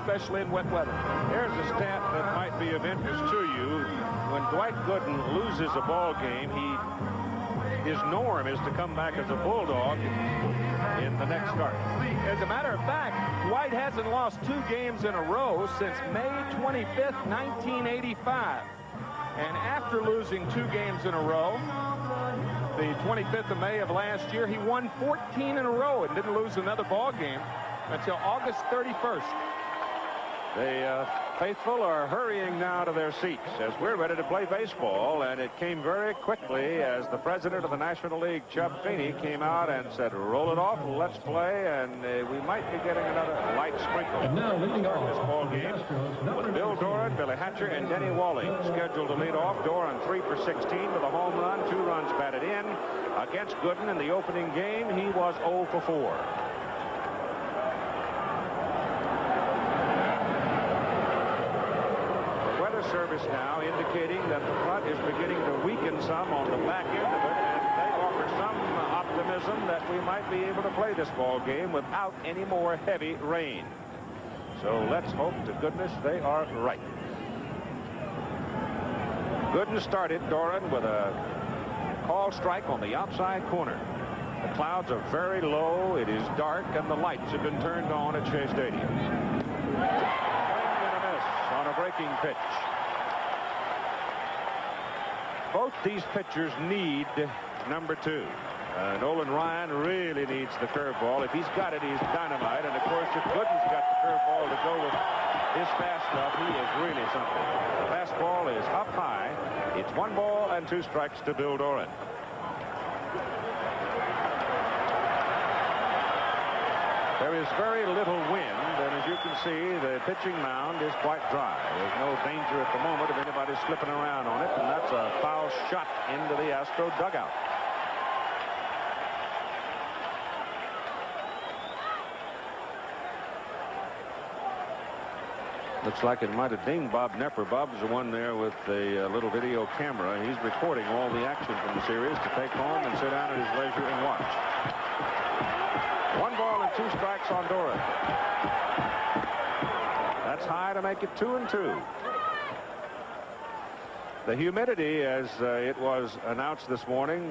especially in wet weather. Here's a stat that might be of interest to you. When Dwight Gooden loses a ball game, his norm is to come back as a Bulldog in the next start. As a matter of fact, Dwight hasn't lost 2 games in a row since May 25th, 1985. And after losing 2 games in a row, the 25th of May of last year, he won 14 in a row and didn't lose another ball game until August 31st. The faithful are hurrying now to their seats as we're ready to play baseball, and it came very quickly as the president of the National League, Chubb Feeney, came out and said, roll it off, let's play, and we might be getting another light sprinkle. And now leading off this ball game with Bill Doran, Billy Hatcher, and Denny Walling scheduled to lead off. Doran 3 for 16 with a home run, 2 runs batted in. Against Gooden in the opening game, he was 0 for 4. Service now indicating that the front is beginning to weaken some on the back end of it, and they offer some optimism that we might be able to play this ball game without any more heavy rain. So let's hope to goodness they are right. Gooden started Doran with a call strike on the outside corner. The clouds are very low, it is dark, and the lights have been turned on at Shea Stadium. Swing and a miss on a breaking pitch. Both these pitchers need number 2. Nolan Ryan really needs the curveball. If he's got it, he's dynamite. And of course, if Gooden's got the curveball to go with his fast stuff, he is really something. The fastball is up high. It's 1 ball and 2 strikes to Bill Doran. There is very little wind, and as you can see, the pitching mound is quite dry. There's no danger at the moment of anybody slipping around on it, and that's a foul shot into the Astro dugout. Looks like it might have dinged Bob Nepper. Bob's the one there with the little video camera. He's recording all the action from the series to take home and sit down at his leisure and watch. 1 ball and 2 strikes on Doran. That's high to make it 2-2. The humidity, as it was announced this morning,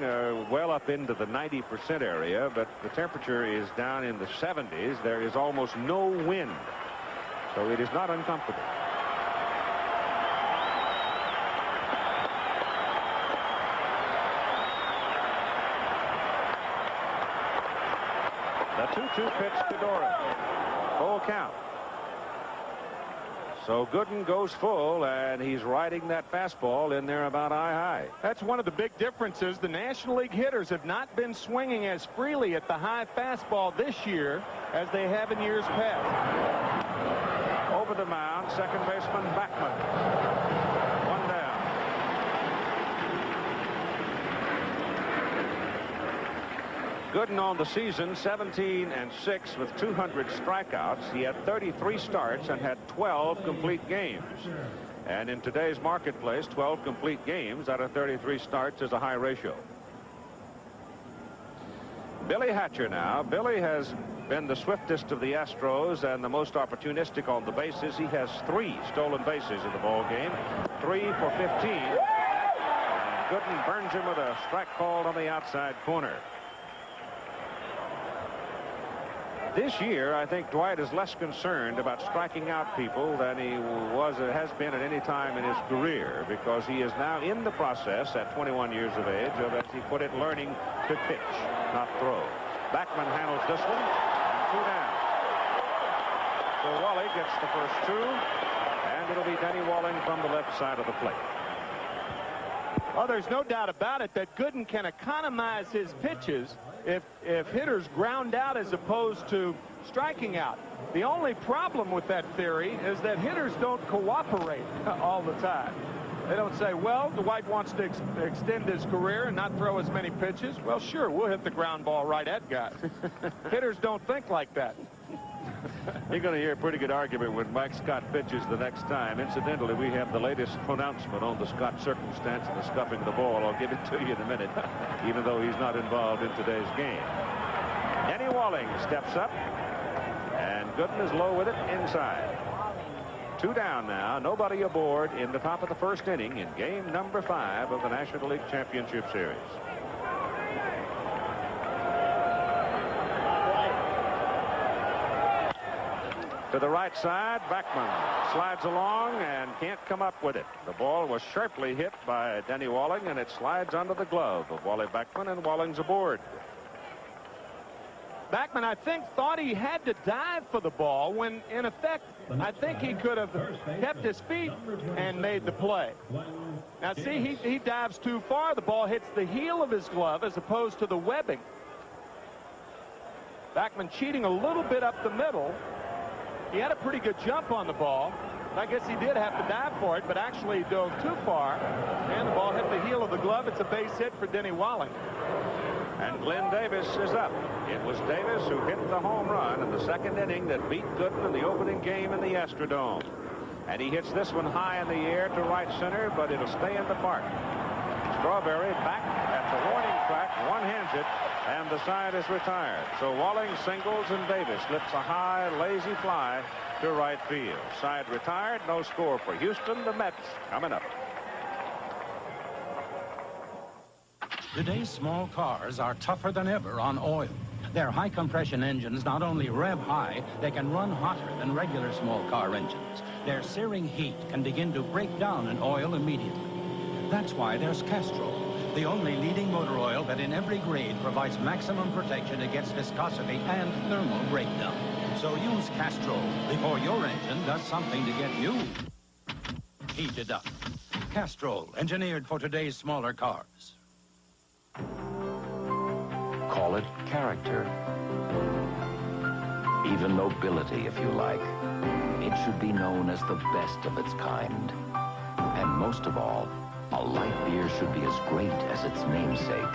well up into the 90% area, but the temperature is down in the 70s. There is almost no wind, so it is not uncomfortable. The 2-2 pitch to Doran. Full count. So Gooden goes full, and he's riding that fastball in there about eye-high. That's one of the big differences. The National League hitters have not been swinging as freely at the high fastball this year as they have in years past. Over the mound, second baseman Backman. 1 down. Gooden on the season, 17-6 with 200 strikeouts. He had 33 starts and had 12 complete games. And in today's marketplace, 12 complete games out of 33 starts is a high ratio. Billy Hatcher now. Billy has been the swiftest of the Astros and the most opportunistic on the bases. He has 3 stolen bases in the ball game, 3 for 15. And Gooden burns him with a strike called on the outside corner. This year, I think Dwight is less concerned about striking out people than he has been at any time in his career, because he is now in the process at 21 years of age of, as he put it, learning to pitch, not throw. Backman handles this one, and 2 down. So Wally gets the first 2, and it'll be Denny Walling from the left side of the plate. Well, there's no doubt about it that Gooden can economize his pitches if hitters ground out as opposed to striking out. The only problem with that theory is that hitters don't cooperate all the time. They don't say, well, Dwight wants to extend his career and not throw as many pitches. Well, sure, we'll hit the ground ball right at guys. Hitters don't think like that. You're going to hear a pretty good argument when Mike Scott pitches the next time. Incidentally, we have the latest pronouncement on the Scott circumstance and the scuffing the ball. I'll give it to you in a minute, even though he's not involved in today's game. Denny Walling steps up, and Gooden is low with it inside. 2 down now, nobody aboard in the top of the first inning in game number 5 of the National League Championship Series. To the right side, Backman slides along and can't come up with it. The ball was sharply hit by Denny Walling, and it slides under the glove of Wally Backman, and Walling's aboard. Backman, I think, thought he had to dive for the ball when, in effect, I think he could have kept his feet and made the play. Now, see, he dives too far. The ball hits the heel of his glove as opposed to the webbing. Backman cheating a little bit up the middle. He had a pretty good jump on the ball. I guess he did have to dive for it, but actually dove too far, and the ball hit the heel of the glove. It's a base hit for Denny Walling. And Glenn Davis is up. It was Davis who hit the home run in the second inning that beat Gooden in the opening game in the Astrodome. And he hits this one high in the air to right center, but it'll stay in the park. Strawberry back at the warning track, one-hands it, and the side is retired. So Walling singles and Davis lifts a high, lazy fly to right field. Side retired, no score for Houston. The Mets coming up. Today's small cars are tougher than ever on oil. Their high-compression engines not only rev high, they can run hotter than regular small car engines. Their searing heat can begin to break down an oil immediately. That's why there's Castrol, the only leading motor oil that in every grade provides maximum protection against viscosity and thermal breakdown. So use Castrol before your engine does something to get you heated up. Castrol, engineered for today's smaller cars. Call it character. Even nobility, if you like. It should be known as the best of its kind. And most of all, a light beer should be as great as its namesake.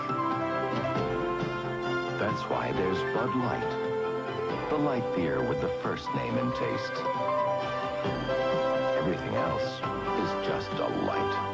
That's why there's Bud Light. The light beer with the first name in taste. Everything else is just a light.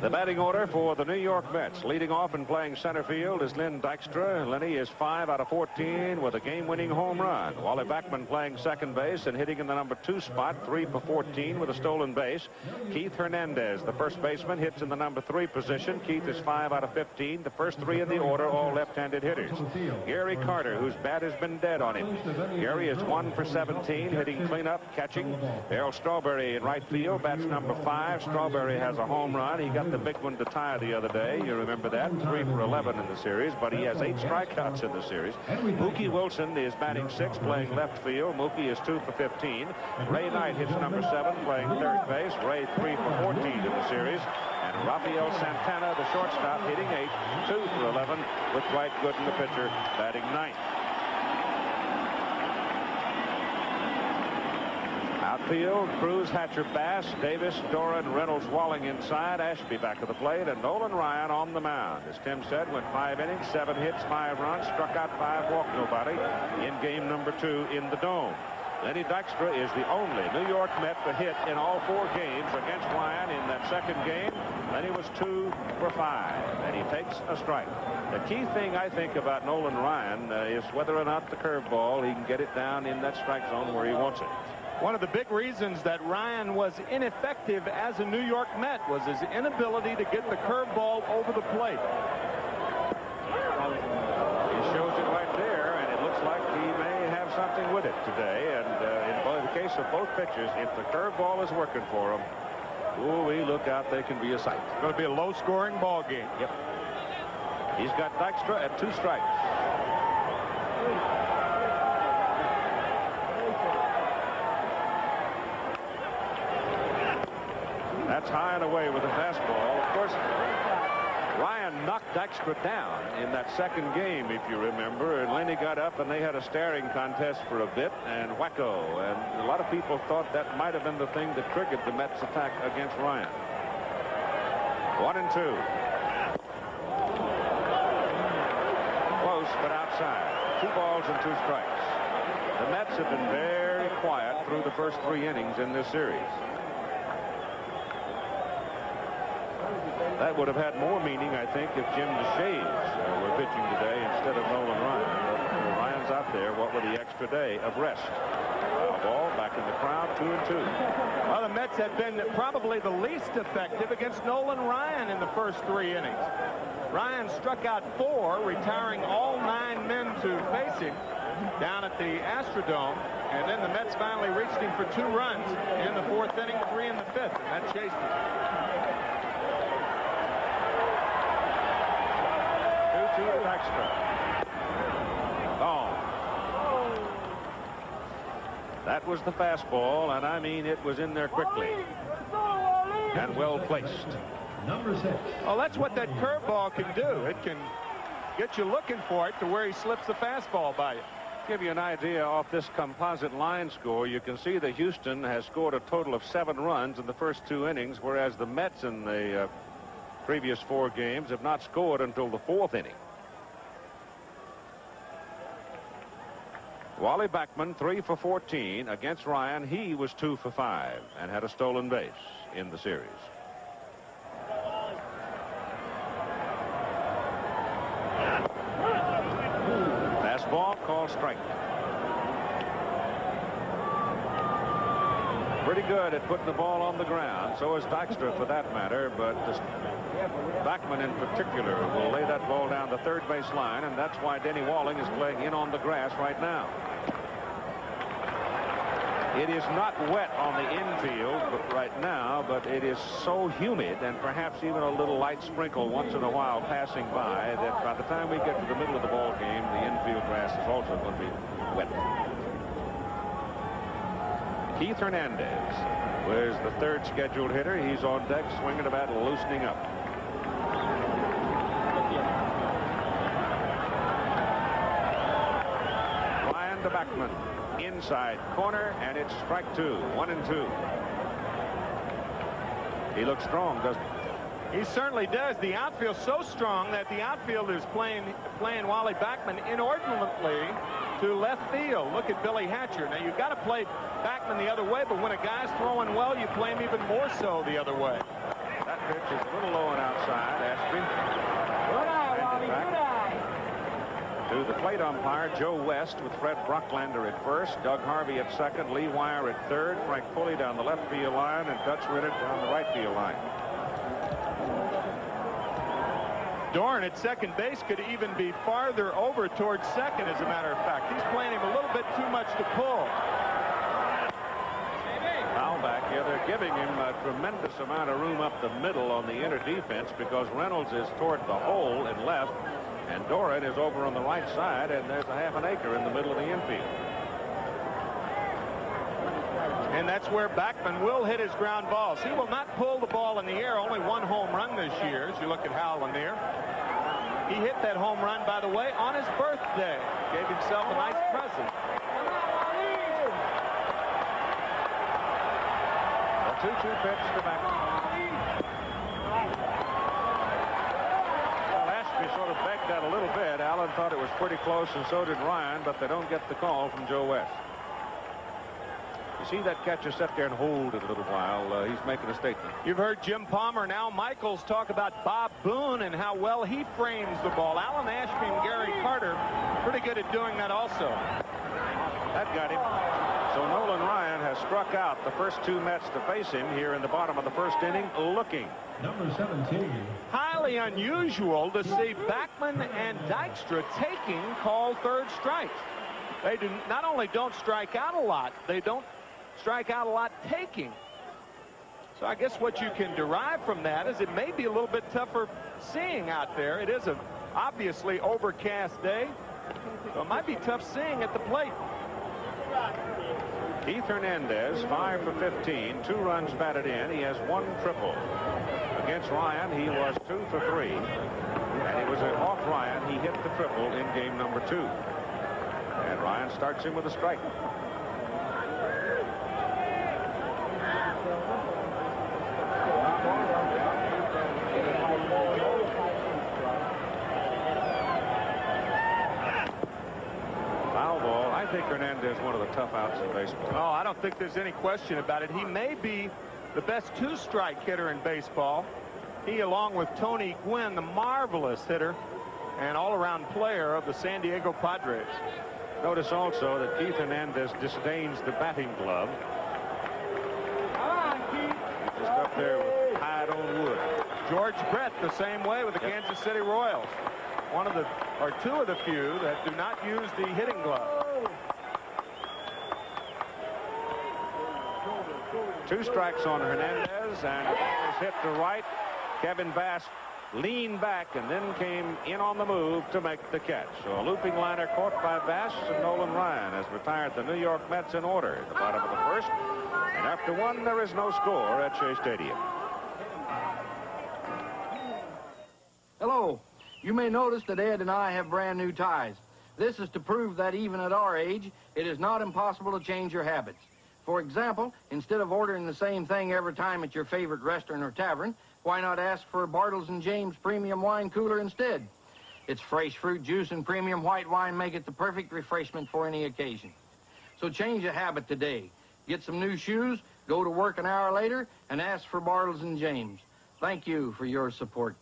The batting order for the New York Mets. Leading off and playing center field is Len Dykstra. Lenny is 5 out of 14 with a game-winning home run. Wally Backman playing second base and hitting in the number 2 spot, 3 for 14 with a stolen base. Keith Hernandez, the first baseman, hits in the number 3 position. Keith is 5 out of 15. The first 3 in the order, all left-handed hitters. Gary Carter, whose bat has been dead on him. Gary is 1 for 17, hitting cleanup, catching. Errol Strawberry in right field, bats number 5. Strawberry has a home run. He got the big one to tie the other day. You remember that? 3 for 11 in the series, but he has 8 strikeouts in the series. Mookie Wilson is batting 6, playing left field. Mookie is 2 for 15. Ray Knight hits number 7, playing third base. Ray 3 for 14 in the series. And Rafael Santana, the shortstop, hitting 8, 2 for 11, with Dwight Gooden, the pitcher, batting 9th. Outfield, Cruz, Hatcher, Bass, Davis, Doran, Reynolds, Walling inside, Ashby back of the plate, and Nolan Ryan on the mound. As Tim said, went 5 innings, 7 hits, 5 runs, struck out 5, walked nobody in game number 2 in the Dome. Lenny Dykstra is the only New York Met to hit in all 4 games against Ryan. In that second game, Lenny was 2 for 5, and he takes a strike. The key thing I think about Nolan Ryan is whether or not the curveball, he can get it down in that strike zone where he wants it. One of the big reasons that Ryan was ineffective as a New York Met was his inability to get the curveball over the plate. He shows it right there, and it looks like he may have something with it today. And in the case of both pitchers, if the curveball is working for him, ooh-wee, look out, they can be a sight. It's going to be a low-scoring ball game. Yep. He's got Dykstra at 2 strikes. That's high and away with a fastball. Of course, Ryan knocked Dykstra down in that second game, if you remember, and Lenny got up and they had a staring contest for a bit, and wacko. And a lot of people thought that might have been the thing that triggered the Mets' attack against Ryan. 1-2. Close, but outside. 2 balls and 2 strikes. The Mets have been very quiet through the first 3 innings in this series. That would have had more meaning, I think, if Jim DeShays were pitching today instead of Nolan Ryan. But Ryan's out there. What with the extra day of rest? Ball back in the crowd, 2-2. Well, the Mets have been probably the least effective against Nolan Ryan in the first 3 innings. Ryan struck out 4, retiring all 9 men to face him down at the Astrodome. And then the Mets finally reached him for 2 runs in the 4th inning, 3 in the 5th, and that chased him. 2-2 to Dykstra. Gone. That was the fastball, and I mean it was in there quickly and well placed. Number 6. Oh, that's what that curveball can do. It can get you looking for it to where he slips the fastball by you. Give you an idea off this composite line score. You can see that Houston has scored a total of 7 runs in the first 2 innings, whereas the Mets in the previous 4 games have not scored until the 4th inning. Wally Backman 3 for 14 against Ryan. He was 2 for 5 and had a stolen base in the series. Fastball called strike. Pretty good at putting the ball on the ground. So is Dykstra for that matter, but Backman in particular will lay that ball down the third base line, and that's why Denny Walling is playing in on the grass right now. It is not wet on the infield right now, but it is so humid and perhaps even a little light sprinkle once in a while passing by that by the time we get to the middle of the ball game, the infield grass is also going to be wet. Keith Hernandez was the 3rd scheduled hitter. He's on deck swinging a bat, loosening up. Ryan to Backman. Inside corner, and it's strike 2. 1-2. He looks strong, doesn't he? He certainly does. The outfield's so strong that the outfield is playing Wally Backman inordinately to left field. Look at Billy Hatcher. Now, you've got to play Backman the other way, but when a guy's throwing well, you play him even more so the other way. That pitch is a little low and outside. Ashby. Good eye, Wally. Good eye. To the plate umpire, Joe West with Fred Brocklander at first, Doug Harvey at second, Lee Wire at third, Frank Pulley down the left field line, and Dutch Ritter down the right field line. Doran at second base could even be farther over towards second, as a matter of fact. He's playing him a little bit too much to pull. Foul back here. They're giving him a tremendous amount of room up the middle on the inner defense because Reynolds is toward the hole in left, and Doran is over on the right side, and there's a half an acre in the middle of the infield. And that's where Backman will hit his ground balls. He will not pull the ball in the air. Only 1 home run this year, as you look at Hal Lanier. He hit that home run, by the way, on his birthday. Gave himself a nice present. A 2-2 pitch to Backman. Sort of begged that a little bit. Allen thought it was pretty close, and so did Ryan, but they don't get the call from Joe West. You see that catcher sit there and hold it a little while. He's making a statement. You've heard Jim Palmer and Al Michaels talk about Bob Boone and how well he frames the ball. Alan Ashby and Gary Carter pretty good at doing that also. That got him. So Nolan Ryan has struck out the first 2 Mets to face him here in the bottom of the 1st inning, looking. Number 17. Highly unusual to see Backman and Dykstra taking called 3rd strikes. They do not only don't strike out a lot, they don't strike out a lot taking. So I guess what you can derive from that is it may be a little bit tougher seeing out there. It is a obviously overcast day, so it might be tough seeing at the plate. Keith Hernandez 5 for 15, 2 runs batted in. He has 1 triple. Against Ryan, he was 2 for 3, and it was off Ryan. He hit the triple in game number 2, and Ryan starts him with a strike. Foul ball. I think Hernandez is one of the tough outs in baseball. Oh, I don't think there's any question about it. He may be the best 2-strike hitter in baseball. He, along with Tony Gwynn, the marvelous hitter and all-around player of the San Diego Padres. Notice also that Keith Hernandez disdains the batting glove. He's just up there with hide on wood. George Brett the same way with the Kansas City Royals. One of the, or two of the few that do not use the hitting glove. 2 strikes on Hernandez, and the ball is hit to right. Kevin Bass leaned back and then came in on the move to make the catch. So a looping liner caught by Bass, and Nolan Ryan has retired the New York Mets in order at the bottom of the first. And after 1, there is no score at Shea Stadium. Hello. You may notice that Ed and I have brand new ties. This is to prove that even at our age, it is not impossible to change your habits. For example, instead of ordering the same thing every time at your favorite restaurant or tavern, why not ask for a Bartles & James premium wine cooler instead? Its fresh fruit juice and premium white wine make it the perfect refreshment for any occasion. So change a habit today. Get some new shoes, go to work an hour later, and ask for Bartles & James. Thank you for your support.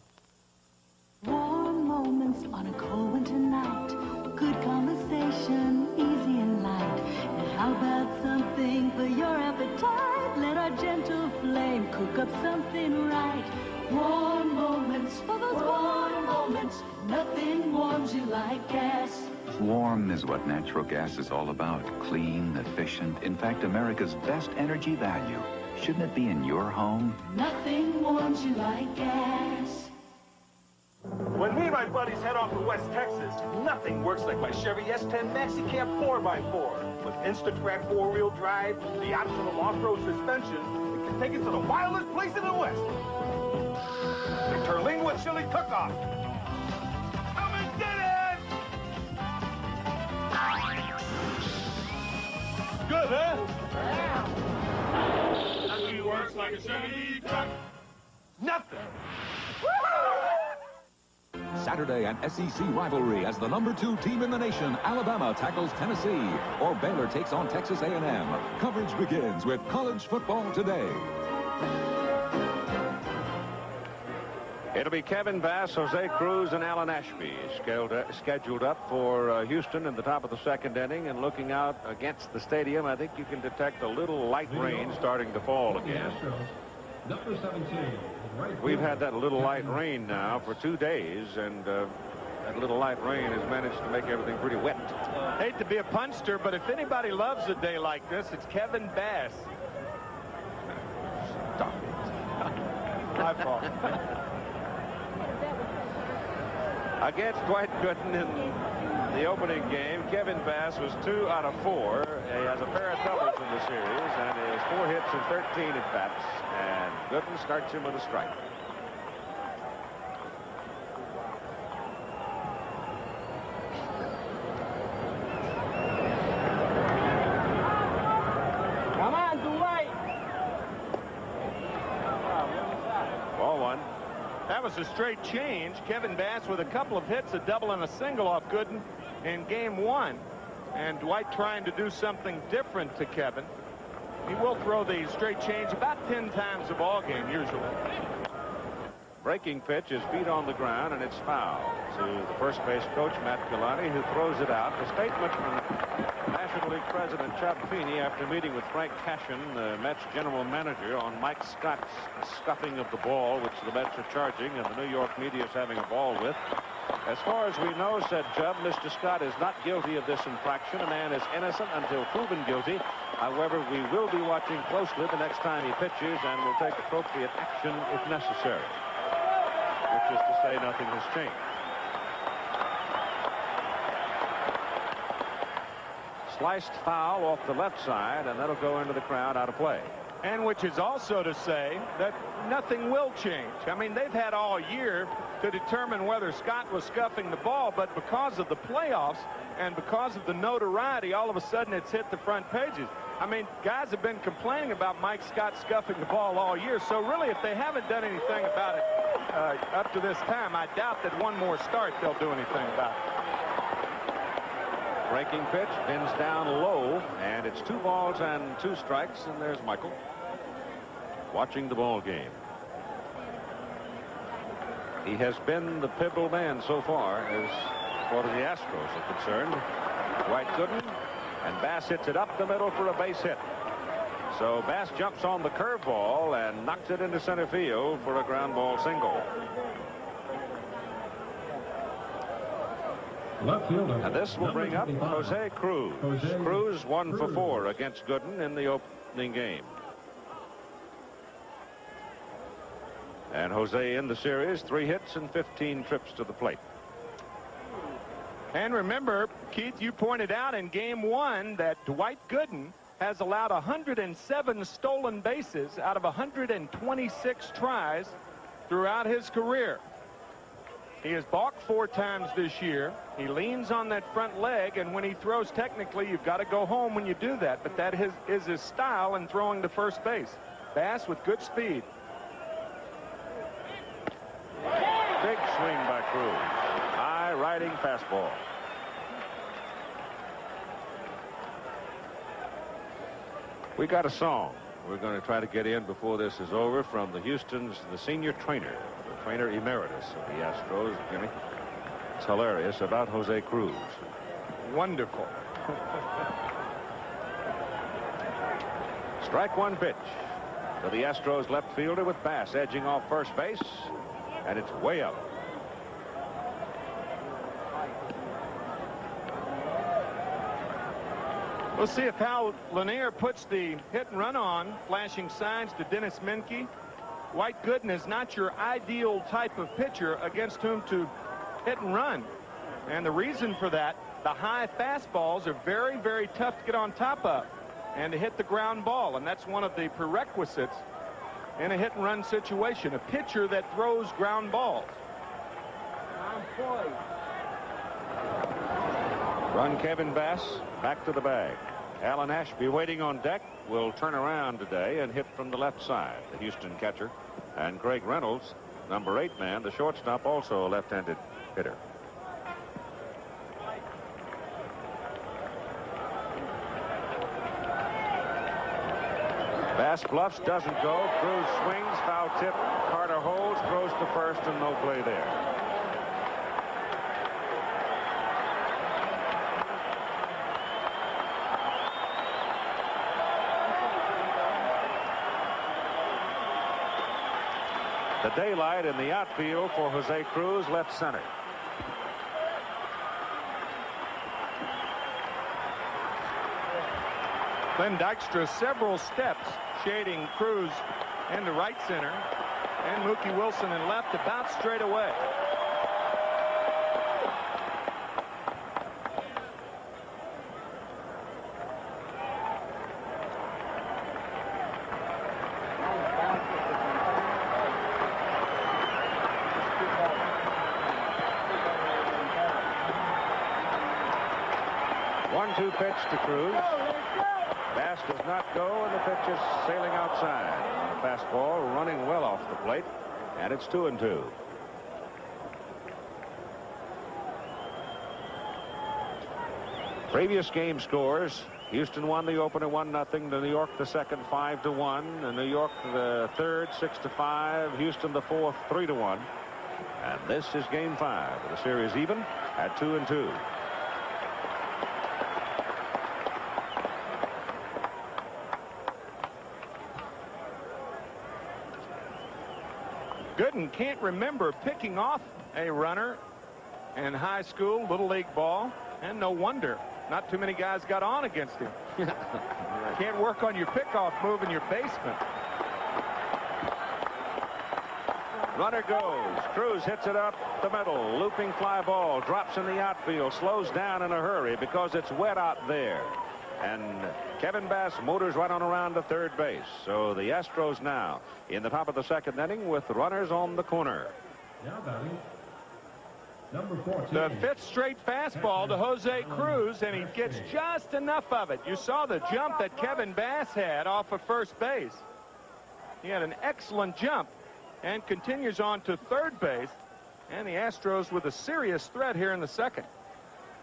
Warm moments on a cold winter night. Good conversation, easy and light. And how about something for your appetite? Let our gentle flame cook up something right. Warm moments, for those warm moments. Nothing warms you like gas. Warm is what natural gas is all about. Clean, efficient, in fact, America's best energy value. Shouldn't it be in your home? Nothing warms you like gas. When me and my buddies head off to West Texas, nothing works like my Chevy S10 Maxi Cab 4x4. With Instatrack 4-wheel drive, the optional off-road suspension, it can take it to the wildest place in the West. The Terlingua Chili Cook-Off. Come and get it! Good, huh? Yeah. Nothing works like a Chevy truck. Nothing. Saturday, an SEC rivalry as the #2 team in the nation, Alabama, tackles Tennessee, or Baylor takes on Texas A&M. Coverage begins with College Football Today. It'll be Kevin Bass, Jose Cruz, and Alan Ashby scheduled up for Houston in the top of the 2nd inning. And looking out against the stadium, I think you can detect a little light rain starting to fall again. Number 17. We've had that little light rain now for 2 days, and that little light rain has managed to make everything pretty wet. Hate to be a punster, but if anybody loves a day like this, it's Kevin Bass. Stop it. My fault. Against Dwight Gooden in the opening game, Kevin Bass was 2 out of 4. He has a pair of doubles in the series, and he has 4 hits and 13 at-bats. And Gooden starts him with a strike. Come on, Dwight. Ball 1. That was a straight change. Kevin Bass with a couple of hits, a double and a single off Gooden in game 1. And Dwight trying to do something different to Kevin. He will throw the straight change about 10 times a ball game usually. Breaking pitch is feet on the ground, and it's foul to the first base coach, Matt Galani, who throws it out. The statement from National League President Chubb Feeney after meeting with Frank Cashin, the Mets general manager, on Mike Scott's scuffing of the ball, which the Mets are charging, and the New York media is having a ball with. As far as we know, said Chubb, Mr. Scott is not guilty of this infraction. A man is innocent until proven guilty. However, we will be watching closely the next time he pitches and will take appropriate action if necessary. Which is to say nothing has changed. Sliced foul off the left side, and that'll go into the crowd out of play. And which is also to say that nothing will change. I mean, they've had all year to determine whether Scott was scuffing the ball, but because of the playoffs and because of the notoriety, all of a sudden it's hit the front pages. I mean, guys have been complaining about Mike Scott scuffing the ball all year, so really if they haven't done anything about it up to this time, I doubt that one more start they'll do anything about it. Breaking pitch, bends down low, and it's 2 balls and 2 strikes, and there's Michael watching the ball game. He has been the pivotal man so far as far as the Astros are concerned. Dwight Gooden, and Bass hits it up the middle for a base hit. So Bass jumps on the curveball and knocks it into center field for a ground ball single. Left fielder. And this will bring up 25. Jose Cruz. Cruz 1 for 4 against Gooden in the opening game. And Jose in the series, 3 hits and 15 trips to the plate. And remember, Keith, you pointed out in game 1 that Dwight Gooden has allowed 107 stolen bases out of 126 tries throughout his career. He has balked 4 times this year. He leans on that front leg, and when he throws, technically, you've got to go home when you do that. But that is his style in throwing to first base. Bass with good speed. Big swing by Cruz. High riding fastball. We got a song we're going to try to get in before this is over from the senior trainer, the trainer emeritus of the Astros, Jimmy. It's hilarious about Jose Cruz. Wonderful. Strike 1 pitch to the Astros left fielder with Bass edging off first base, and it's way up. We'll see if Hal Lanier puts the hit and run on, flashing signs to Dennis Menke. Dwight Gooden is not your ideal type of pitcher against whom to hit and run. And the reason for that, the high fastballs are very, very tough to get on top of and to hit the ground ball. And that's one of the prerequisites in a hit and run situation, a pitcher that throws ground balls. Run Kevin Bass back to the bag. Alan Ashby waiting on deck will turn around today and hit from the left side, the Houston catcher. And Craig Reynolds, number 8 man, the shortstop, also a left-handed hitter. Bass bluffs, doesn't go. Cruz swings, foul tip. Carter holds, throws to first, and no play there. The daylight in the outfield for Jose Cruz, left center. Glenn Dykstra several steps shading Cruz into right center, and Mookie Wilson in left about straight away. One-two pitch to Cruz. Bass does not go, and the pitch is sailing outside. On a fastball, running well off the plate, and it's 2-2. Previous game scores: Houston won the opener 1-0. New York the second 5-1. And New York the third 6-5. Houston the fourth 3-1. And this is game 5 of the series even at 2-2. Gooden can't remember picking off a runner in high school, little league ball, and no wonder. Not too many guys got on against him. Can't work on your pickoff move in your basement. Runner goes. Cruz hits it up the middle. Looping fly ball. Drops in the outfield. Slows down in a hurry because it's wet out there. And Kevin Bass motors right on around to third base. So the Astros now in the top of the second inning with runners on the corner. Now batting, number 14. The 5th straight fastball to Jose Cruz, and he gets just enough of it. You saw the jump that Kevin Bass had off of first base. He had an excellent jump and continues on to third base. And the Astros with a serious threat here in the second.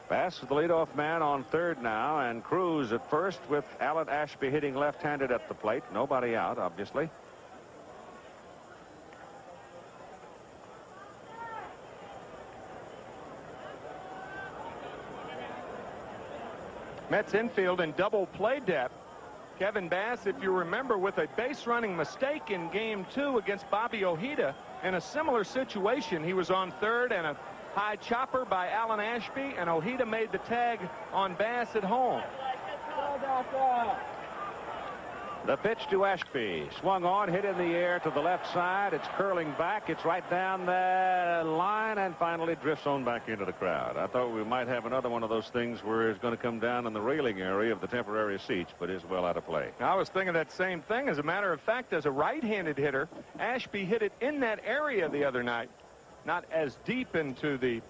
Bass is the leadoff man on third now, and Cruz at first with Alan Ashby hitting left-handed at the plate. Nobody out, obviously. Mets infield in double play depth. Kevin Bass, if you remember, with a base running mistake in game 2 against Bobby Ojeda in a similar situation. He was on third and a high chopper by Alan Ashby, and Ojeda made the tag on Bass at home. The pitch to Ashby. Swung on, hit in the air to the left side. It's curling back. It's right down the line and finally drifts on back into the crowd. I thought we might have another one of those things where it's going to come down in the railing area of the temporary seats, but is well out of play. I was thinking that same thing. As a matter of fact, as a right-handed hitter, Ashby hit it in that area the other night. Not as deep into the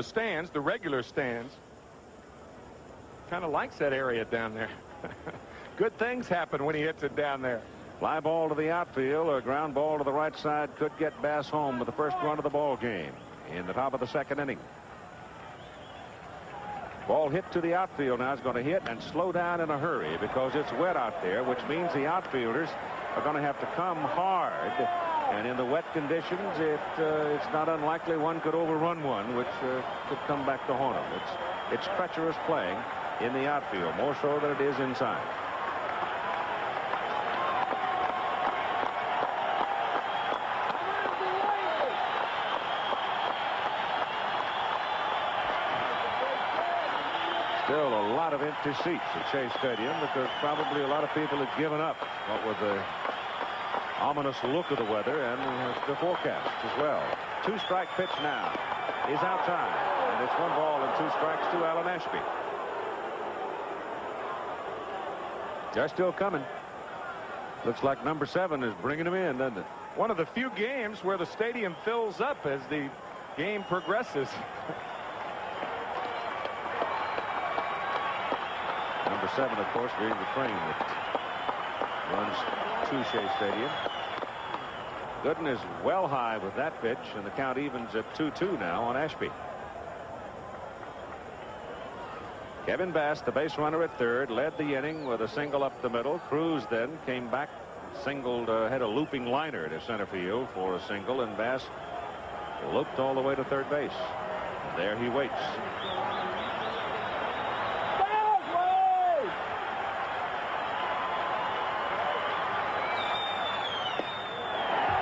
stands, the regular stands. Kind of likes that area down there. Good things happen when he hits it down there. Fly ball to the outfield, or ground ball to the right side could get Bass home with the first run of the ball game in the top of the second inning. Ball hit to the outfield now. Is going to hit and slow down in a hurry because it's wet out there, which means the outfielders are going to have to come hard. And in the wet conditions, it's not unlikely one could overrun one, which could come back to haunt him. It's treacherous playing in the outfield, more so than it is inside. Still a lot of empty seats at Shea Stadium because probably a lot of people had given up, what with the ominous look of the weather and the forecast as well. 2-strike pitch now is outside, and it's 1 ball and 2 strikes to Alan Ashby. They're still coming. Looks like number 7 is bringing them in, doesn't it? One of the few games where the stadium fills up as the game progresses. Number 7, of course, being the train that runs to Shea Stadium. Gooden is well high with that pitch, and the count evens at 2-2 now on Ashby. Kevin Bass, the base runner at third, led the inning with a single up the middle. Cruz then came back, singled, had a looping liner to center field for a single, and Bass looped all the way to third base. And there he waits.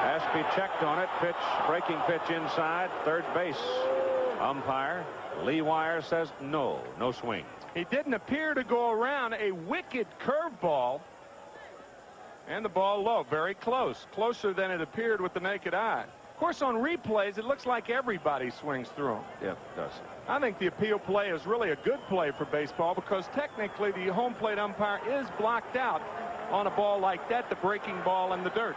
Ashby checked on it. Pitch, breaking pitch inside third base. Umpire Lee Wire says no swing. He didn't appear to go around. A wicked curveball, and the ball low, very close, closer than it appeared with the naked eye. Of course, on replays, it looks like everybody swings through them. Yeah, it does. I think the appeal play is really a good play for baseball because technically the home plate umpire is blocked out on a ball like that, the breaking ball in the dirt.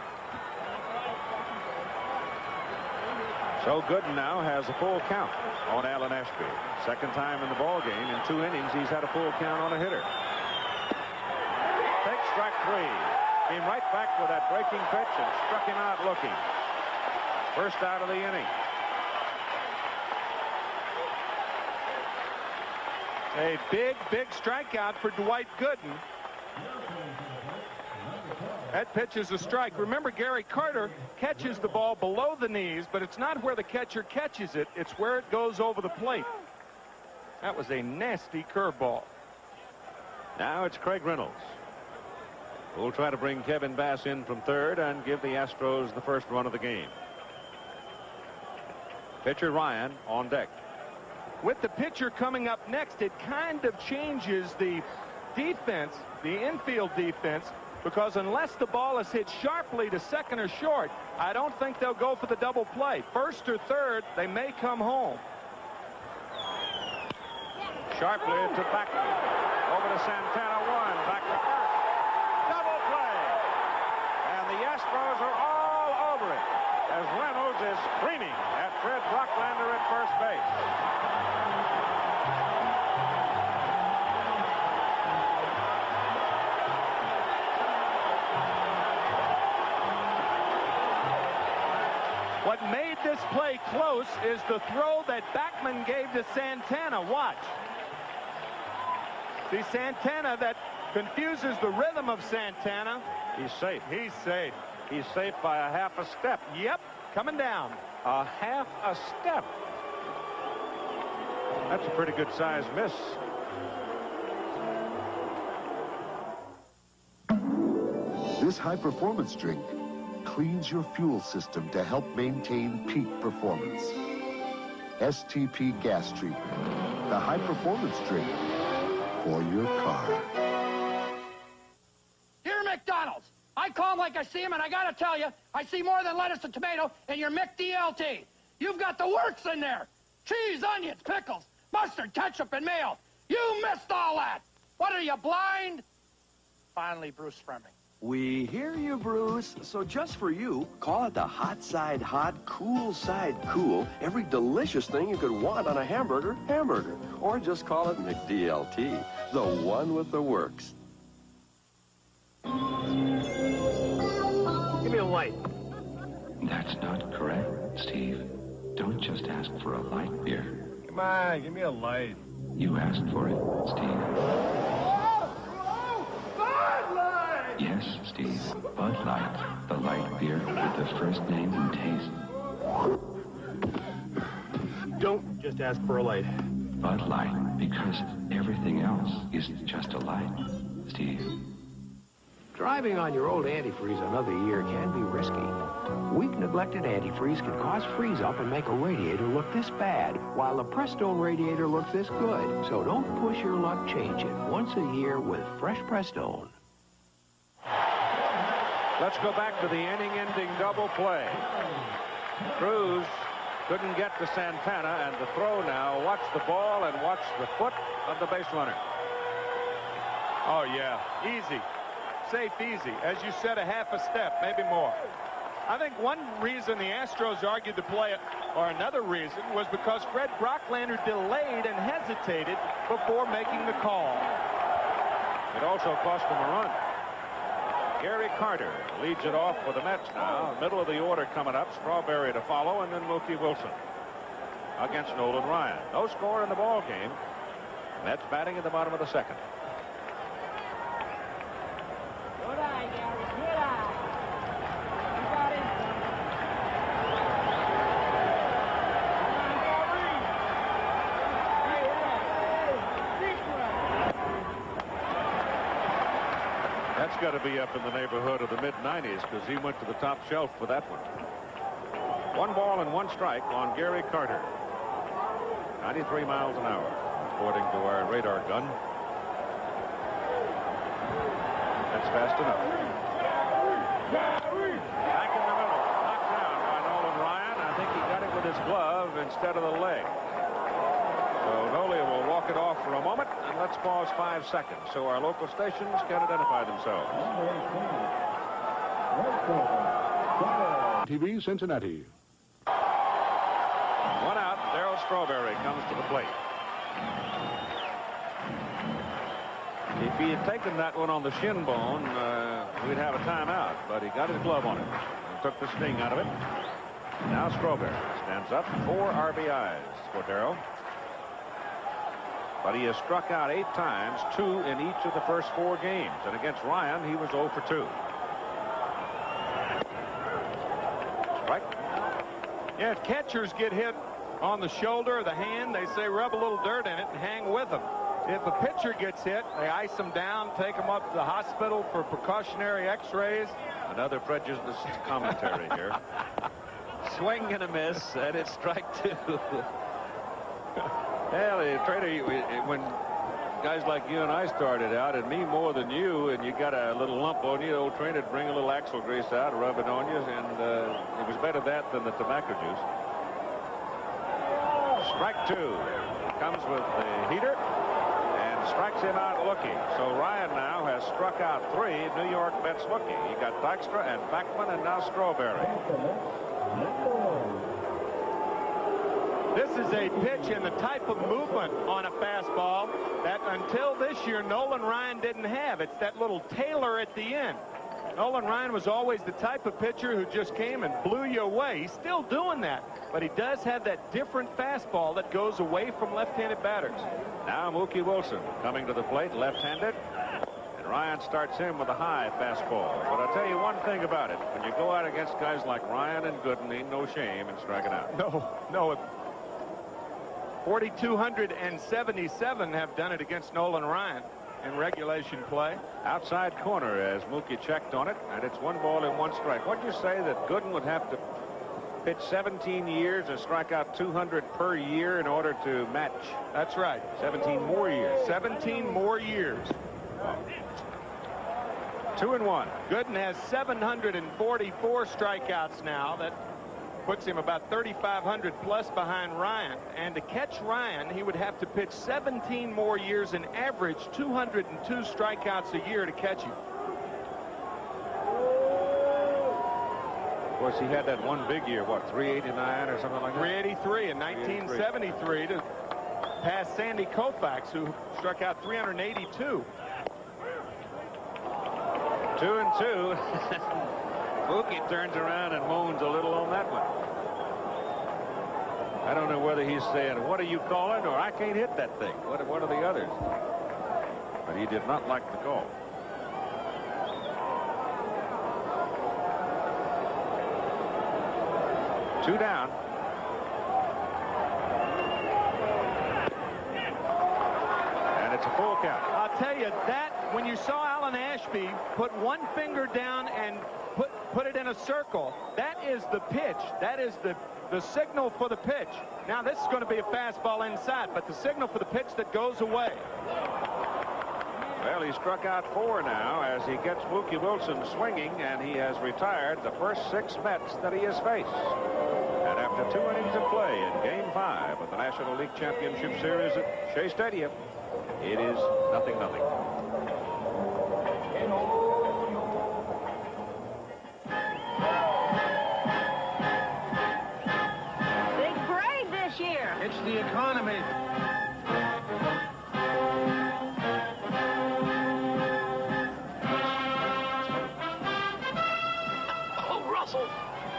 So Gooden now has a full count on Alan Ashby. Second time in the ball game. In 2 innings, he's had a full count on a hitter. Takes strike 3. Came right back with that breaking pitch and struck him out looking. First out of the inning. A big strikeout for Dwight Gooden. That pitch is a strike. Remember, Gary Carter catches the ball below the knees, but it's not where the catcher catches it. It's where it goes over the plate. That was a nasty curveball. Now it's Craig Reynolds. We'll try to bring Kevin Bass in from third and give the Astros the first run of the game. Pitcher Ryan on deck. With the pitcher coming up next, it kind of changes the defense, the infield defense, because unless the ball is hit sharply to second or short, I don't think they'll go for the double play. First or third, they may come home. Sharply to Backman. Over to Santana, 1. Back to first. Double play. And the Astros are all over it as Reynolds is screaming at Fred Brocklander at first base. What made this play close is the throw that Backman gave to Santana. Watch. See, Santana, that confuses the rhythm of Santana. He's safe. He's safe. He's safe by a half a step. Yep, coming down. A half a step. That's a pretty good size miss. This high-performance drink cleans your fuel system to help maintain peak performance. STP gas treatment, the high-performance drink for your car. Here, McDonald's. I call them like I see them, and I gotta tell you, I see more than lettuce and tomato in your McDLT. You've got the works in there. Cheese, onions, pickles, mustard, ketchup, and mayo. You missed all that. What are you, blind? Finally, Bruce Fleming. We hear you, Bruce. So just for you, call it the hot side hot, cool side cool, every delicious thing you could want on a hamburger. Or just call it McDLT, the one with the works. Give me a light. That's not correct, Steve. Don't just ask for a light beer. Come on, give me a light. You asked for it, Steve. Yes, Steve. Bud Light, the light beer with the first name and taste. Don't just ask for a light. Bud Light, because everything else is just a light, Steve. Driving on your old antifreeze another year can be risky. Weak, neglected antifreeze can cause freeze-up and make a radiator look this bad, while the Prestone radiator looks this good. So don't push your luck, change it once a year with fresh Prestone. Let's go back to the inning-ending double play. Cruz couldn't get to Santana, and the throw now. Watch the ball and watch the foot of the base runner. Oh, yeah. Easy. Safe, easy. As you said, a half a step, maybe more. I think one reason the Astros argued the play, or another reason, was because Fred Brocklander delayed and hesitated before making the call. It also cost them a run. Gary Carter leads it off for the Mets now. Middle of the order coming up. Strawberry to follow, and then Mookie Wilson against Nolan Ryan. No score in the ball game. Mets batting at the bottom of the second. Good eye, Gary. Good eye. You got it. That's got to be up in the neighborhood of the mid-90s because he went to the top shelf for that one. 1 ball and 1 strike on Gary Carter. 93 miles an hour, according to our radar gun. That's fast enough. Back in the middle, knocked down by Nolan Ryan. I think he got it with his glove instead of the leg. So Nolan will walk it off for a moment, and let's pause 5 seconds so our local stations can identify themselves. TV Cincinnati. 1 out. Darryl Strawberry comes to the plate. If he had taken that one on the shin bone, we'd have a timeout, but he got his glove on it and took the sting out of it. Now Strawberry stands up. 4 RBIs for Darryl. But he has struck out 8 times, 2 in each of the first 4 games. And against Ryan, he was 0 for 2. Strike. Yeah, if catchers get hit on the shoulder or the hand, they say rub a little dirt in it and hang with them. If a pitcher gets hit, they ice them down, take them up to the hospital for precautionary x-rays. Another prejudiced commentary here. Swing and a miss, and it's strike 2. Well, Trader, when guys like you and I started out, and me more than you, and you got a little lump on you, old Trader would bring a little axle grease out, rub it on you, and it was better that than the tobacco juice. Strike 2 comes with the heater and strikes him out looking. So Ryan now has struck out 3 New York Mets looking. You got Dykstra and Beckman and now Strawberry. This is a pitch and the type of movement on a fastball that until this year Nolan Ryan didn't have. It's that little tailer at the end. Nolan Ryan was always the type of pitcher who just came and blew you away. He's still doing that, but he does have that different fastball that goes away from left-handed batters. Now Mookie Wilson coming to the plate, left-handed. And Ryan starts him with a high fastball. But I'll tell you one thing about it. When you go out against guys like Ryan and Gooden, ain't no shame in striking out. No. 4,277 have done it against Nolan Ryan in regulation play. Outside corner as Mookie checked on it, and it's 1 ball and 1 strike. What'd you say that Gooden would have to pitch 17 years and strike out 200 per year in order to match? That's right. 17 more years. 17 more years. 2-1. Gooden has 744 strikeouts now. That puts him about 3,500 plus behind Ryan. And to catch Ryan, he would have to pitch 17 more years and average 202 strikeouts a year to catch him. Of course, he had that one big year, what, 389 or something like that? 383 in 1973 to pass Sandy Koufax, who struck out 382. 2-2. Mookie turns around and moans a little on that one. I don't know whether he's saying, what are you calling, or I can't hit that thing. What are the others? But he did not like the call. Two down. And it's a full count. I'll tell you that when you saw Alan Ashby put one finger down and put it in a circle, that is the pitch. That is the signal for the pitch. Now this is going to be a fastball inside, but the signal for the pitch that goes away. Well, he struck out 4 now as he gets Mookie Wilson swinging, and he has retired the first 6 Mets that he has faced. And after 2 innings of play in Game 5 of the National League Championship Series at Shea Stadium, it is 0-0. Big parade this year. It's the economy.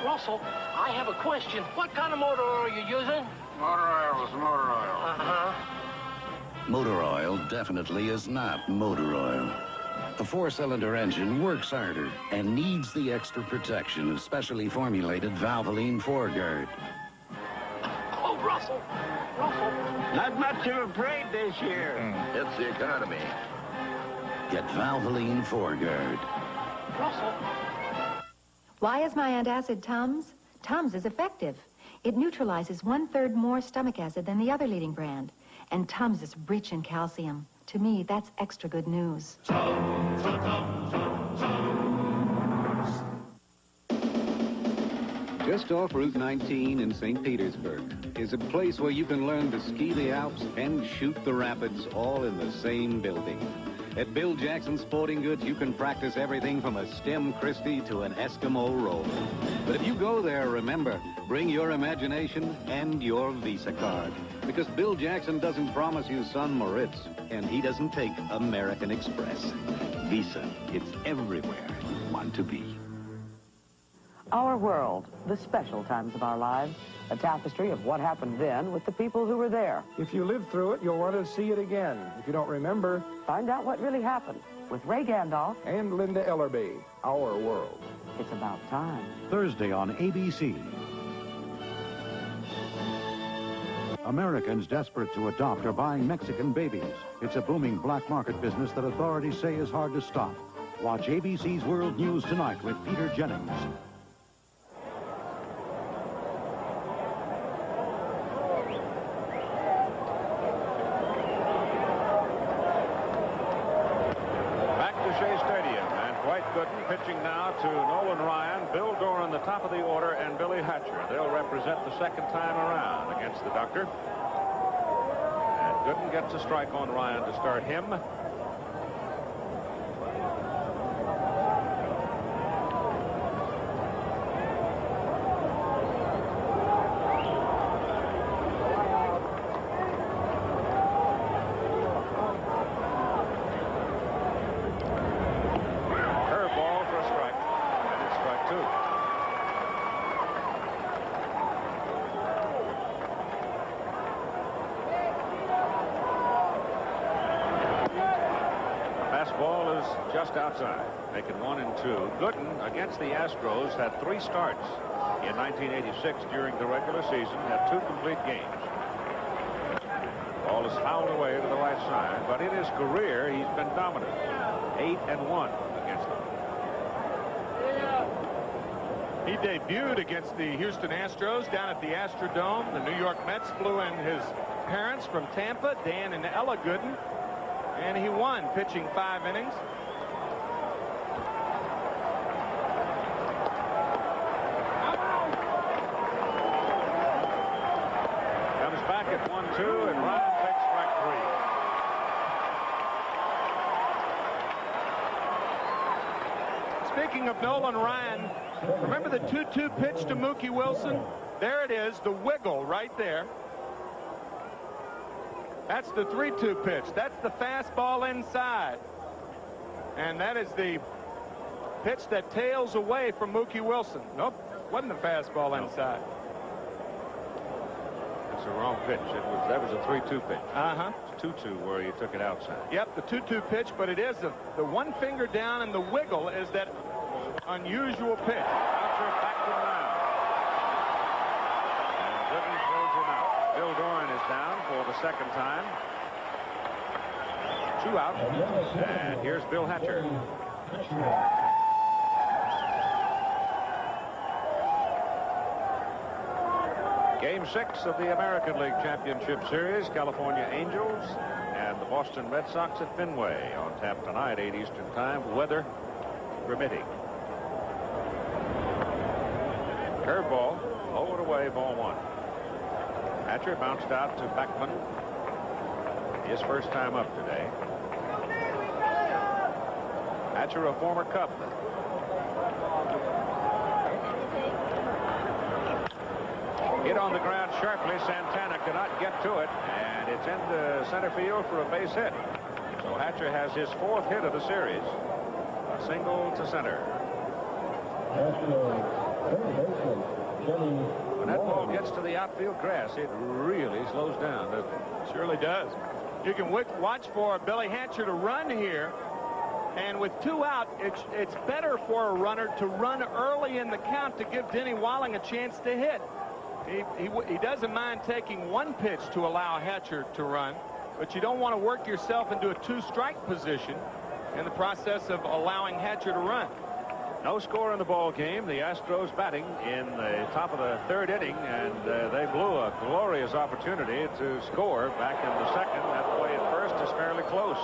Russell, I have a question. What kind of motor oil are you using? Motor oil is motor oil. Uh-huh. Motor oil definitely is not motor oil. A 4-cylinder engine works harder and needs the extra protection of specially formulated Valvoline foreguard. Oh, Russell. Not much of a parade this year. It's the economy. Get Valvoline foreguard. Russell. Why is my antacid Tums? Tums is effective. It neutralizes 1/3 more stomach acid than the other leading brand. And Tums is rich in calcium. To me, that's extra good news. Just off Route 19 in St. Petersburg is a place where you can learn to ski the Alps and shoot the rapids all in the same building. At Bill Jackson Sporting Goods, you can practice everything from a stem Christie to an Eskimo roll. But if you go there, remember, bring your imagination and your Visa card. Because Bill Jackson doesn't promise you Sun Moritz, and he doesn't take American Express. Visa, it's everywhere you want to be. Our world, the special times of our lives, a tapestry of what happened then with the people who were there. If you live through it, you'll want to see it again. If you don't remember, find out what really happened with Ray Gandolf and Linda Ellerby. Our world. It's about time. Thursday on ABC. Americans desperate to adopt are buying Mexican babies. It's a booming black market business that authorities say is hard to stop. Watch ABC's World News tonight with Peter Jennings. Pitching now to Nolan Ryan, Bill Doran, the top of the order, and Billy Hatcher. They'll represent the second time around against the Doctor. And Gooden gets a strike on Ryan to start him. Just outside, making 1 and 2. Gooden against the Astros had 3 starts in 1986 during the regular season, had 2 complete games. Ball is fouled away to the right side, but in his career, he's been dominant. 8-1 against them. He debuted against the Houston Astros down at the Astrodome. The New York Mets flew in his parents from Tampa, Dan and Ella Gooden, and he won, pitching 5 innings. Comes back at 1-2, and Ryan takes strike 3. Speaking of Nolan Ryan, remember the 2-2 pitch to Mookie Wilson? There it is, the wiggle right there. That's the 3-2 pitch. That's the fastball inside. And that is the pitch that tails away from Mookie Wilson. Nope, wasn't the fastball inside. That's a wrong pitch. That was a 3-2 pitch. Uh-huh. It's 2-2 where you took it outside. Yep, the 2-2 pitch, but it is the one finger down, and the wiggle is that unusual pitch. Bouncer back to the mound. And Gooden throws him out. Bill Doran is down for the second time. 2 out. And here's Bill Hatcher. Game 6 of the American League Championship Series. California Angels and the Boston Red Sox at Fenway on tap tonight, 8 Eastern Time. Weather permitting. Curveball, lowered away, ball 1. Hatcher bounced out to Beckman. His first time up today. Hatcher, a former Cub. Hit on the ground sharply. Santana cannot get to it, and it's into center field for a base hit. So Hatcher has his 4th hit of the series. A single to center. When that ball gets to the outfield grass, it really slows down, doesn't it? Surely does. You can watch for Billy Hatcher to run here, and with 2 out, it's better for a runner to run early in the count to give Denny Walling a chance to hit. He doesn't mind taking 1 pitch to allow Hatcher to run, but you don't want to work yourself into a 2-strike position in the process of allowing Hatcher to run. No score in the ball game. The Astros batting in the top of the 3rd inning, and they blew a glorious opportunity to score back in the 2nd. That play at first is fairly close.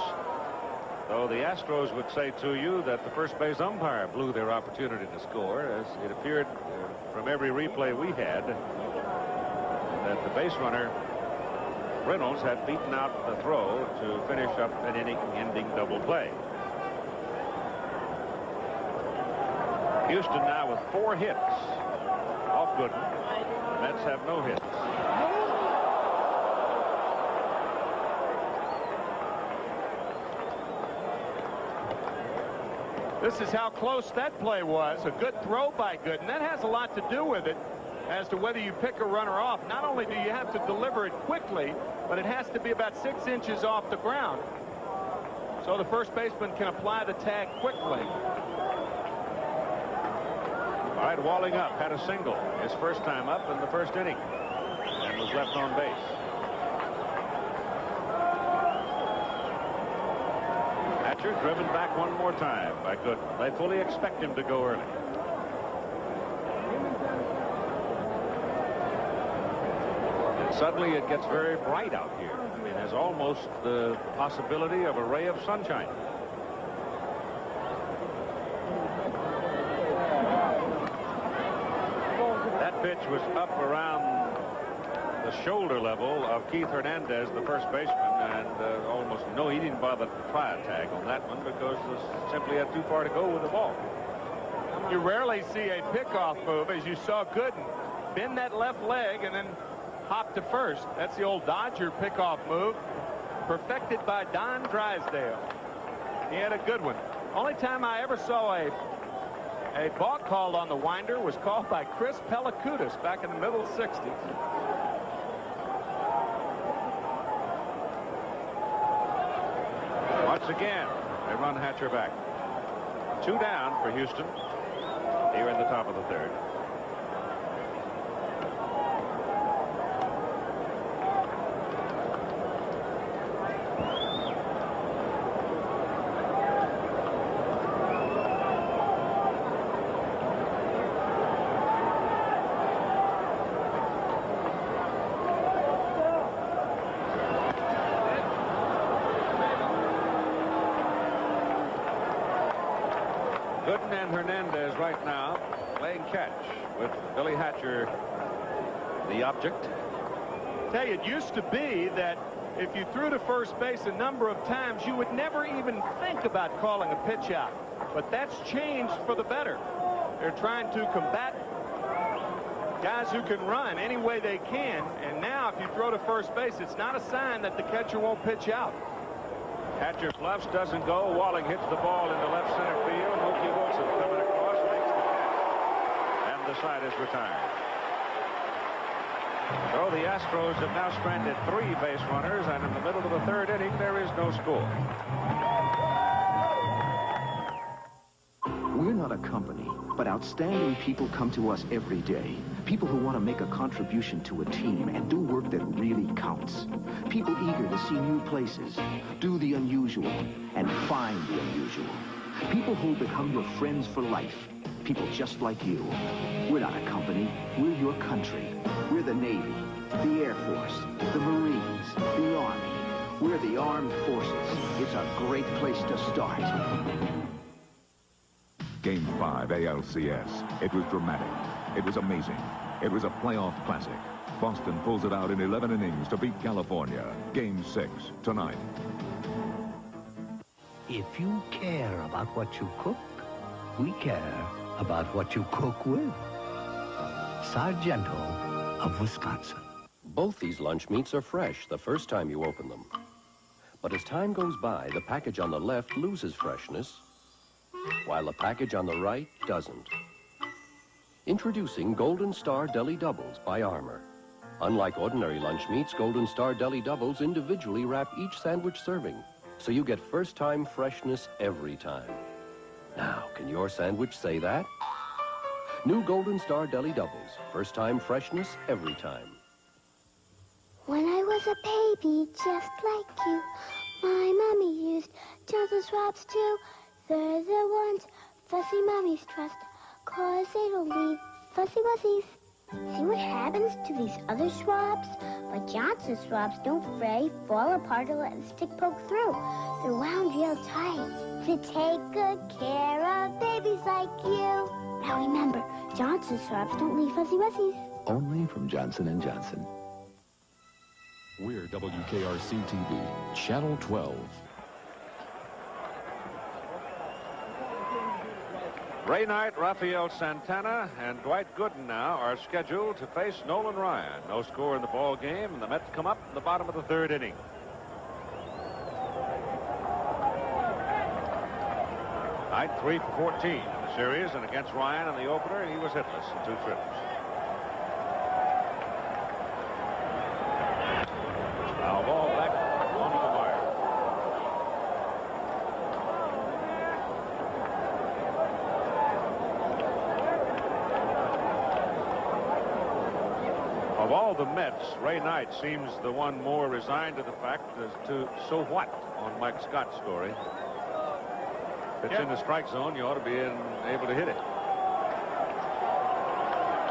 Though the Astros would say to you that the first base umpire blew their opportunity to score, as it appeared from every replay we had that the base runner Reynolds had beaten out the throw to finish up an inning-ending double play. Houston now with 4 hits off Gooden. The Mets have no hits. This is how close that play was. A good throw by Gooden. That has a lot to do with it as to whether you pick a runner off. Not only do you have to deliver it quickly, but it has to be about 6 inches off the ground, so the first baseman can apply the tag quickly. All right, Walling up had a single his first time up in the 1st inning and was left on base. Hatcher driven back one more time by Gooden. They fully expect him to go early. And suddenly it gets very bright out here. I mean, there's almost the possibility of a ray of sunshine. Pitch was up around the shoulder level of Keith Hernandez, the first baseman, and almost no, he didn't bother to try a tag on that one because simply had too far to go with the ball. You rarely see a pickoff move, as you saw Gooden bend that left leg and then hop to first. That's the old Dodger pickoff move, perfected by Don Drysdale. He had a good one. Only time I ever saw a balk called on the winder was called by Chris Pellicudis back in the middle 60s. Once again, they run Hatcher back. 2 down for Houston here in the top of the 3rd. Gooden and Hernandez right now playing catch with Billy Hatcher, the object. Tell you, it used to be that if you threw to first base a number of times, you would never even think about calling a pitch out. But that's changed for the better. They're trying to combat guys who can run any way they can. And now if you throw to first base, it's not a sign that the catcher won't pitch out. Hatcher bluffs, doesn't go. Walling hits the ball into left center field. Mookie Wilson coming across, makes the catch. And the side is retired. So the Astros have now stranded 3 base runners, and in the middle of the 3rd inning, there is no score. We're not a company, but outstanding people come to us every day. People who want to make a contribution to a team and do work that really counts. People eager to see new places, do the unusual, and find the unusual. People who become your friends for life. People just like you. We're not a company. We're your country. We're the Navy, the Air Force, the Marines, the Army. We're the Armed Forces. It's a great place to start. Game 5 ALCS. It was dramatic. It was amazing. It was a playoff classic. Boston pulls it out in 11 innings to beat California. Game 6 tonight. If you care about what you cook, we care about what you cook with. Sargento of Wisconsin. Both these lunch meats are fresh the first time you open them. But as time goes by, the package on the left loses freshness, while the package on the right doesn't. Introducing Golden Star Deli Doubles by Armour. Unlike ordinary lunch meats, Golden Star Deli Doubles individually wrap each sandwich serving, so you get first-time freshness every time. Now, can your sandwich say that? New Golden Star Deli Doubles. First-time freshness every time. When I was a baby, just like you, my mommy used Johnson swabs too. They're the ones fussy mommies trust, 'cause they don't leave fussy wussies. See what happens to these other swabs? But Johnson swabs don't fray, fall apart, or let the stick poke through. They're wound real tight to take good care of babies like you. Now remember, Johnson swabs don't leave fuzzy wussies. Only from Johnson & Johnson. We're WKRC-TV, Channel 12. Ray Knight, Rafael Santana, and Dwight Gooden now are scheduled to face Nolan Ryan. No score in the ball game, and the Mets come up in the bottom of the 3rd inning. Knight 3 for 14 in the series, and against Ryan in the opener, he was hitless in 2 trips. Foul ball back on the wire. Of all the Mets, Ray Knight seems the one more resigned to the fact as to so what on Mike Scott's story. If it's in the strike zone, you ought to be able to hit it.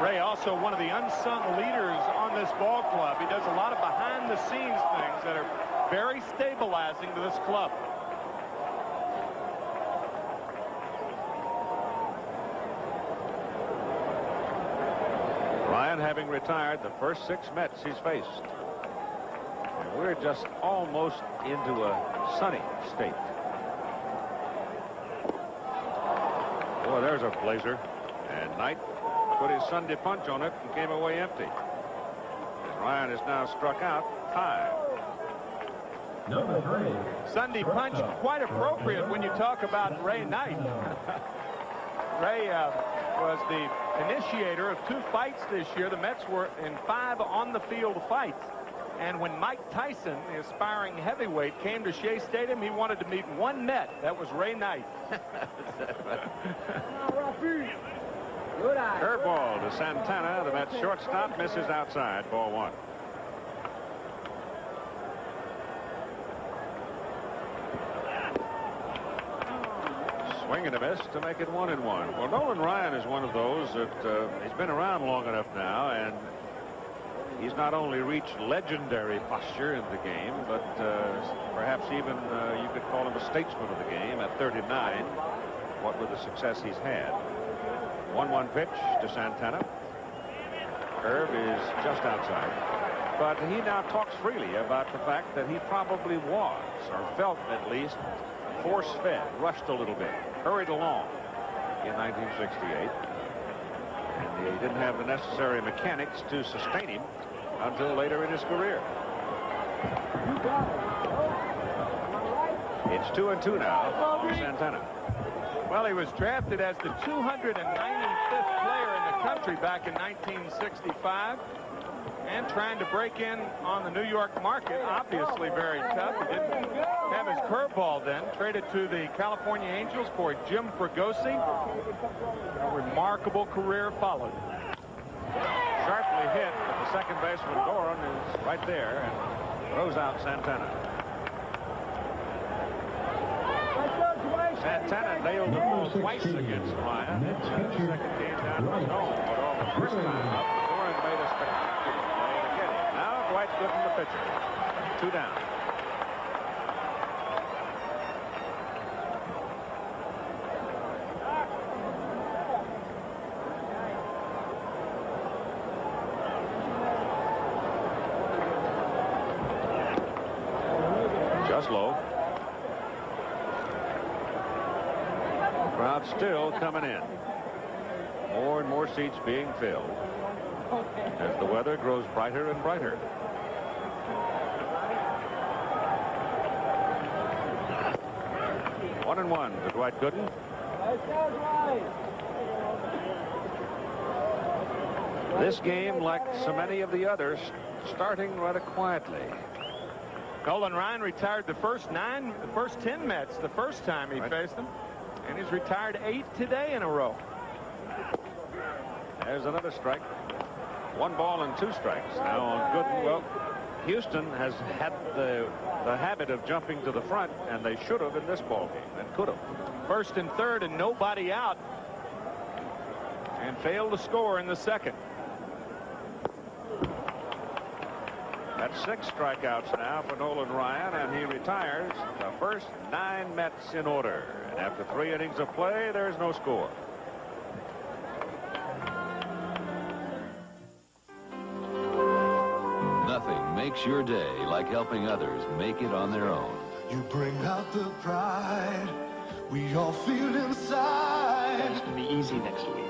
Ray also one of the unsung leaders on this ball club. He does a lot of behind-the-scenes things that are very stabilizing to this club. Ryan having retired the first 6 Mets he's faced. And we're just almost into a sunny state. Boy, there's a blazer. And Knight put his Sunday punch on it and came away empty. As Ryan is now struck out, tied. Number 3. Sunday punch, quite appropriate when you talk about Ray Knight. Ray was the initiator of 2 fights this year. The Mets were in 5 on-the-field fights. And when Mike Tyson, the aspiring heavyweight, came to Shea Stadium, he wanted to meet one Met. That was Ray Knight. Curveball to Santana. The Mets shortstop misses outside. Ball 1. Swing and a miss to make it 1-1. Well, Nolan Ryan is one of those that he's been around long enough now, and he's not only reached legendary posture in the game, but perhaps even you could call him a statesman of the game at 39. what with the success he's had. 1-1 pitch to Santana. Curve is just outside. But he now talks freely about the fact that he probably was, or felt at least, force-fed, rushed a little bit, hurried along in 1968. And he didn't have the necessary mechanics to sustain him until later in his career. It's 2-2 now for Santana. Well, he was drafted as the 295th player in the country back in 1965. And trying to break in on the New York market, obviously very tough. He didn't have his curveball then. Traded to the California Angels for Jim Fregosi. A remarkable career followed. Sharply hit, but the second baseman Goran is right there and throws out Santana. Santana nailed the ball twice against Ryan. Second game down was home, but on the first time up, Goran made a spectacular play to get him. Now Dwight Gooden, the pitcher. 2 down. Just low. Crowd still coming in. More and more seats being filled as the weather grows brighter and brighter. One and one to Dwight Gooden. This game, like so many of the others, starting rather quietly. Nolan Ryan retired the first 10 Mets the first time he faced them. And he's retired 8 today in a row. There's another strike. 1 ball and 2 strikes now on Gooden. Well, Houston has had the habit of jumping to the front, and they should have in this ball game and could have. First and third and nobody out. And failed to score in the second. That's 6 strikeouts now for Nolan Ryan, and he retires the first 9 Mets in order. And after 3 innings of play, there's no score. Nothing makes your day like helping others make it on their own. You bring out the pride we all feel inside. It's going to be easy next week.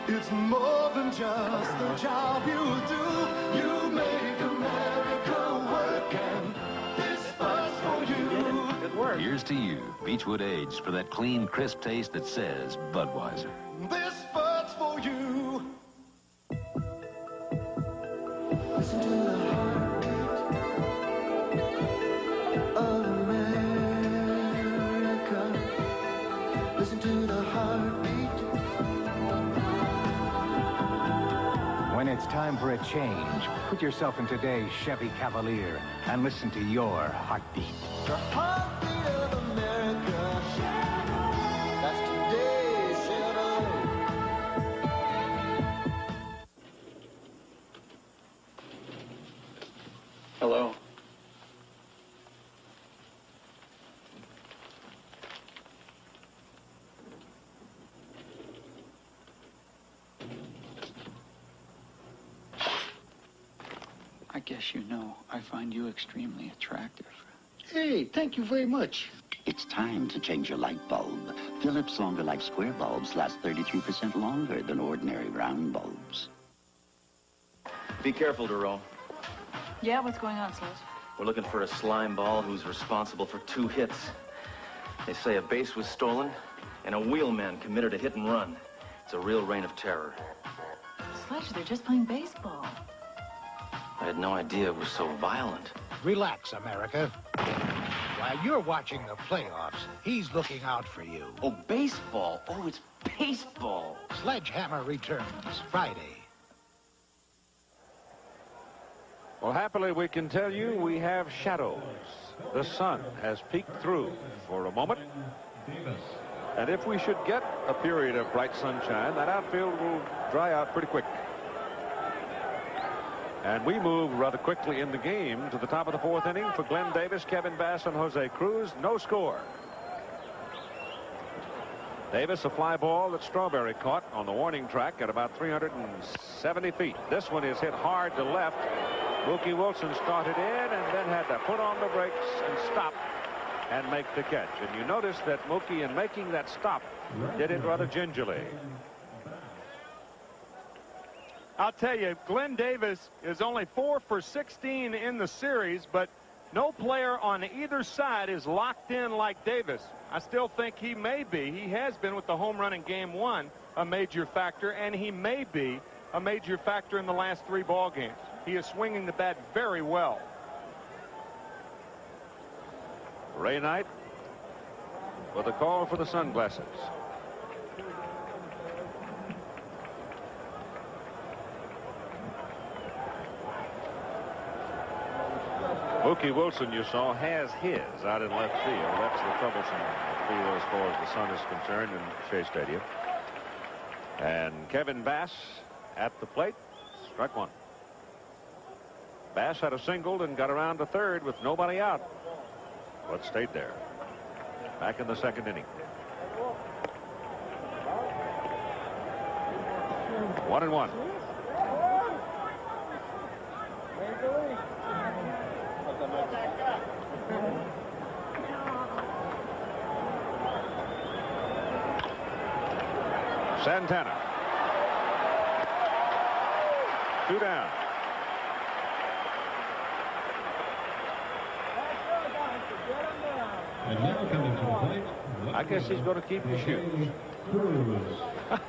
It's more than just the job you do. You make America work, and this spot's for you. Good work. Here's to you, Beechwood aged for that clean, crisp taste that says Budweiser. This spot's for you. Listen to the heartbeat of America. Listen to the heartbeat. When it's time for a change, put yourself in today's Chevy Cavalier and listen to your heartbeat. The heartbeat of America. That's today's Chevy. Hello. I guess you know I find you extremely attractive. Hey, thank you very much. It's time to change your light bulb. Philips Longer Life Square bulbs last 33% longer than ordinary round bulbs. Be careful, Duro. Yeah, what's going on, Sledge? We're looking for a slime ball who's responsible for 2 hits. They say a base was stolen and a wheelman committed a hit and run. It's a real reign of terror. Sledge, they're just playing baseball. I had no idea it was so violent. Relax, America. While you're watching the playoffs, he's looking out for you. Oh, baseball. Oh, it's baseball. Sledgehammer returns Friday. Well, happily, we can tell you we have shadows. The sun has peeked through for a moment. And if we should get a period of bright sunshine, that outfield will dry out pretty quick. And we move rather quickly in the game to the top of the 4th inning for Glenn Davis, Kevin Bass, and Jose Cruz. No score. Davis, a fly ball that Strawberry caught on the warning track at about 370 feet. This one is hit hard to left. Mookie Wilson started in and then had to put on the brakes and stop and make the catch. And you notice that Mookie, in making that stop, did it rather gingerly. I'll tell you, Glenn Davis is only 4 for 16 in the series, but no player on either side is locked in like Davis. I still think he may be. He has been with the home run in Game 1 a major factor, and he may be a major factor in the last 3 ball games. He is swinging the bat very well. Ray Knight with a call for the sunglasses. Mookie Wilson, you saw, has his out in left field. That's the troublesome field as far as the sun is concerned in Shea Stadium. And Kevin Bass at the plate, struck one. Bass had a single and got around to third with nobody out, but stayed there. Back in the second inning. 1-1. Santana. 2 down. And now coming to the plate. I guess he's going to keep his shoes.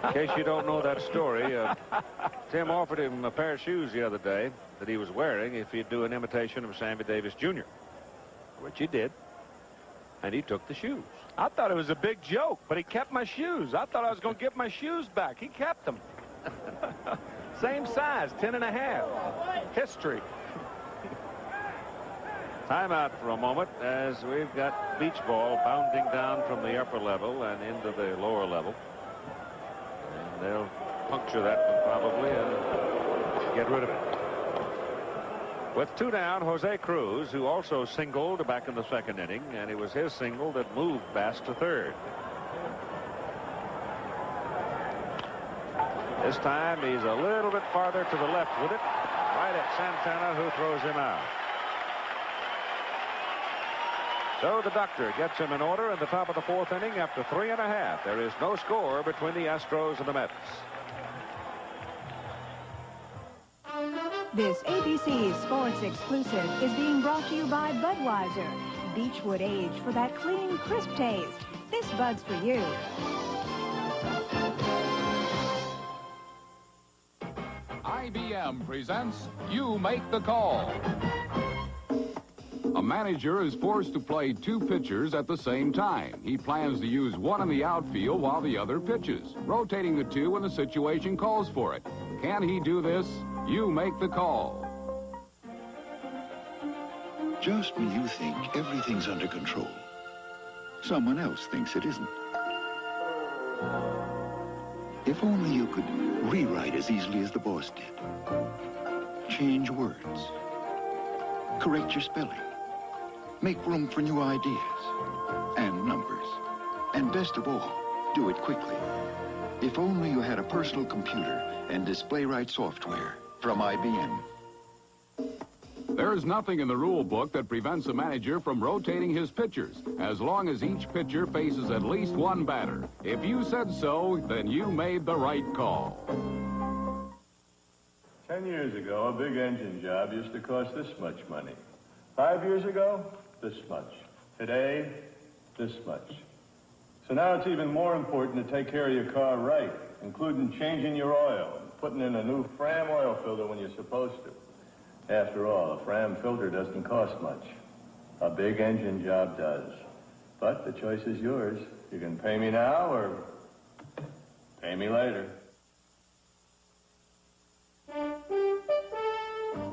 In case you don't know that story, Tim offered him a pair of shoes the other day that he was wearing if he'd do an imitation of Sammy Davis Jr., which he did, and he took the shoes. I thought it was a big joke, but he kept my shoes. I thought I was going to get my shoes back. He kept them. Same size, 10.5. History. Timeout for a moment as we've got beach ball bounding down from the upper level and into the lower level. And they'll puncture that one probably and get rid of it. With 2 down, Jose Cruz, who also singled back in the second inning, and it was his single that moved Bass to third. This time he's a little bit farther to the left with it, right at Santana, who throws him out. So the doctor gets him in order in the top of the 4th inning after 3.5. There is no score between the Astros and the Mets. This ABC Sports exclusive is being brought to you by Budweiser. Beechwood Age for that clean, crisp taste. This Bud's for you. IBM presents You Make the Call. A manager is forced to play 2 pitchers at the same time. He plans to use one in the outfield while the other pitches, rotating the 2 when the situation calls for it. Can he do this? You make the call. Just when you think everything's under control, someone else thinks it isn't. If only you could rewrite as easily as the boss did. Change words. Correct your spelling. Make room for new ideas and numbers. And best of all, do it quickly. If only you had a personal computer and display-right software from IBM. There's nothing in the rule book that prevents a manager from rotating his pitchers, as long as each pitcher faces at least one batter. If you said so, then you made the right call. 10 years ago, a big engine job used to cost this much money. 5 years ago, this much. Today, this much. So now it's even more important to take care of your car right, including changing your oil, putting in a new Fram oil filter when you're supposed to. After all, a Fram filter doesn't cost much. A big engine job does. But the choice is yours. You can pay me now or pay me later.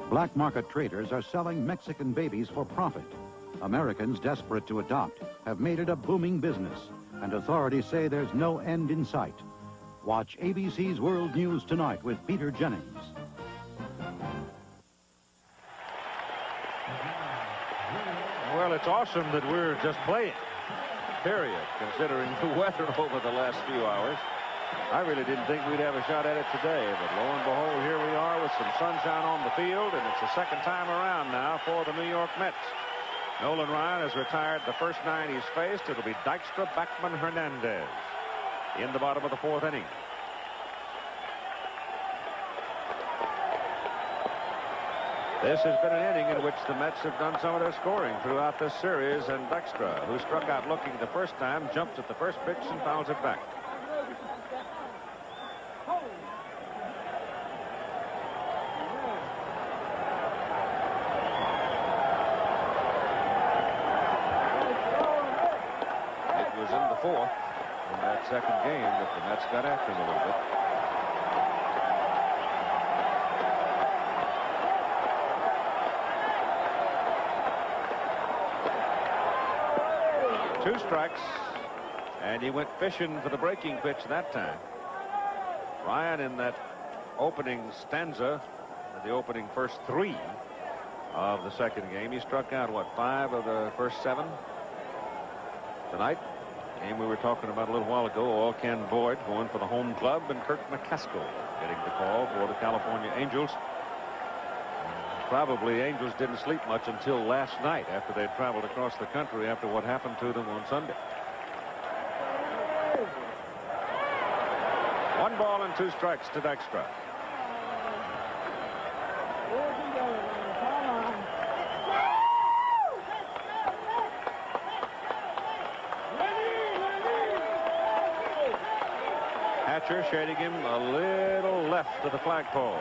Black market traders are selling Mexican babies for profit. Americans desperate to adopt have made it a booming business, and authorities say there's no end in sight. Watch ABC's World News Tonight with Peter Jennings. Well, it's awesome that we're just playing. period, considering the weather over the last few hours. I really didn't think we'd have a shot at it today, but lo and behold, here we are with some sunshine on the field, and it's the second time around now for the New York Mets. Nolan Ryan has retired the first 9 he's faced. It'll be Dykstra, Backman, Hernandez in the bottom of the 4th inning. This has been an inning in which the Mets have done some of their scoring throughout this series, and Dykstra, who struck out looking the first time, jumps at the first pitch and fouls it back. It was in the 4th in that second game that the Mets got after him a little bit. Two strikes, and he went fishing for the breaking pitch that time. Ryan, in that opening stanza, the opening first 3 of the second game, he struck out, what, 5 of the first 7? Tonight, game we were talking about a little while ago, all Ken Boyd going for the home club, and Kirk McCaskill getting the call for the California Angels. Probably Angels didn't sleep much until last night after they traveled across the country after what happened to them on Sunday. 1 ball and 2 strikes to Dykstra. Hatcher shading him a little left of the flagpole.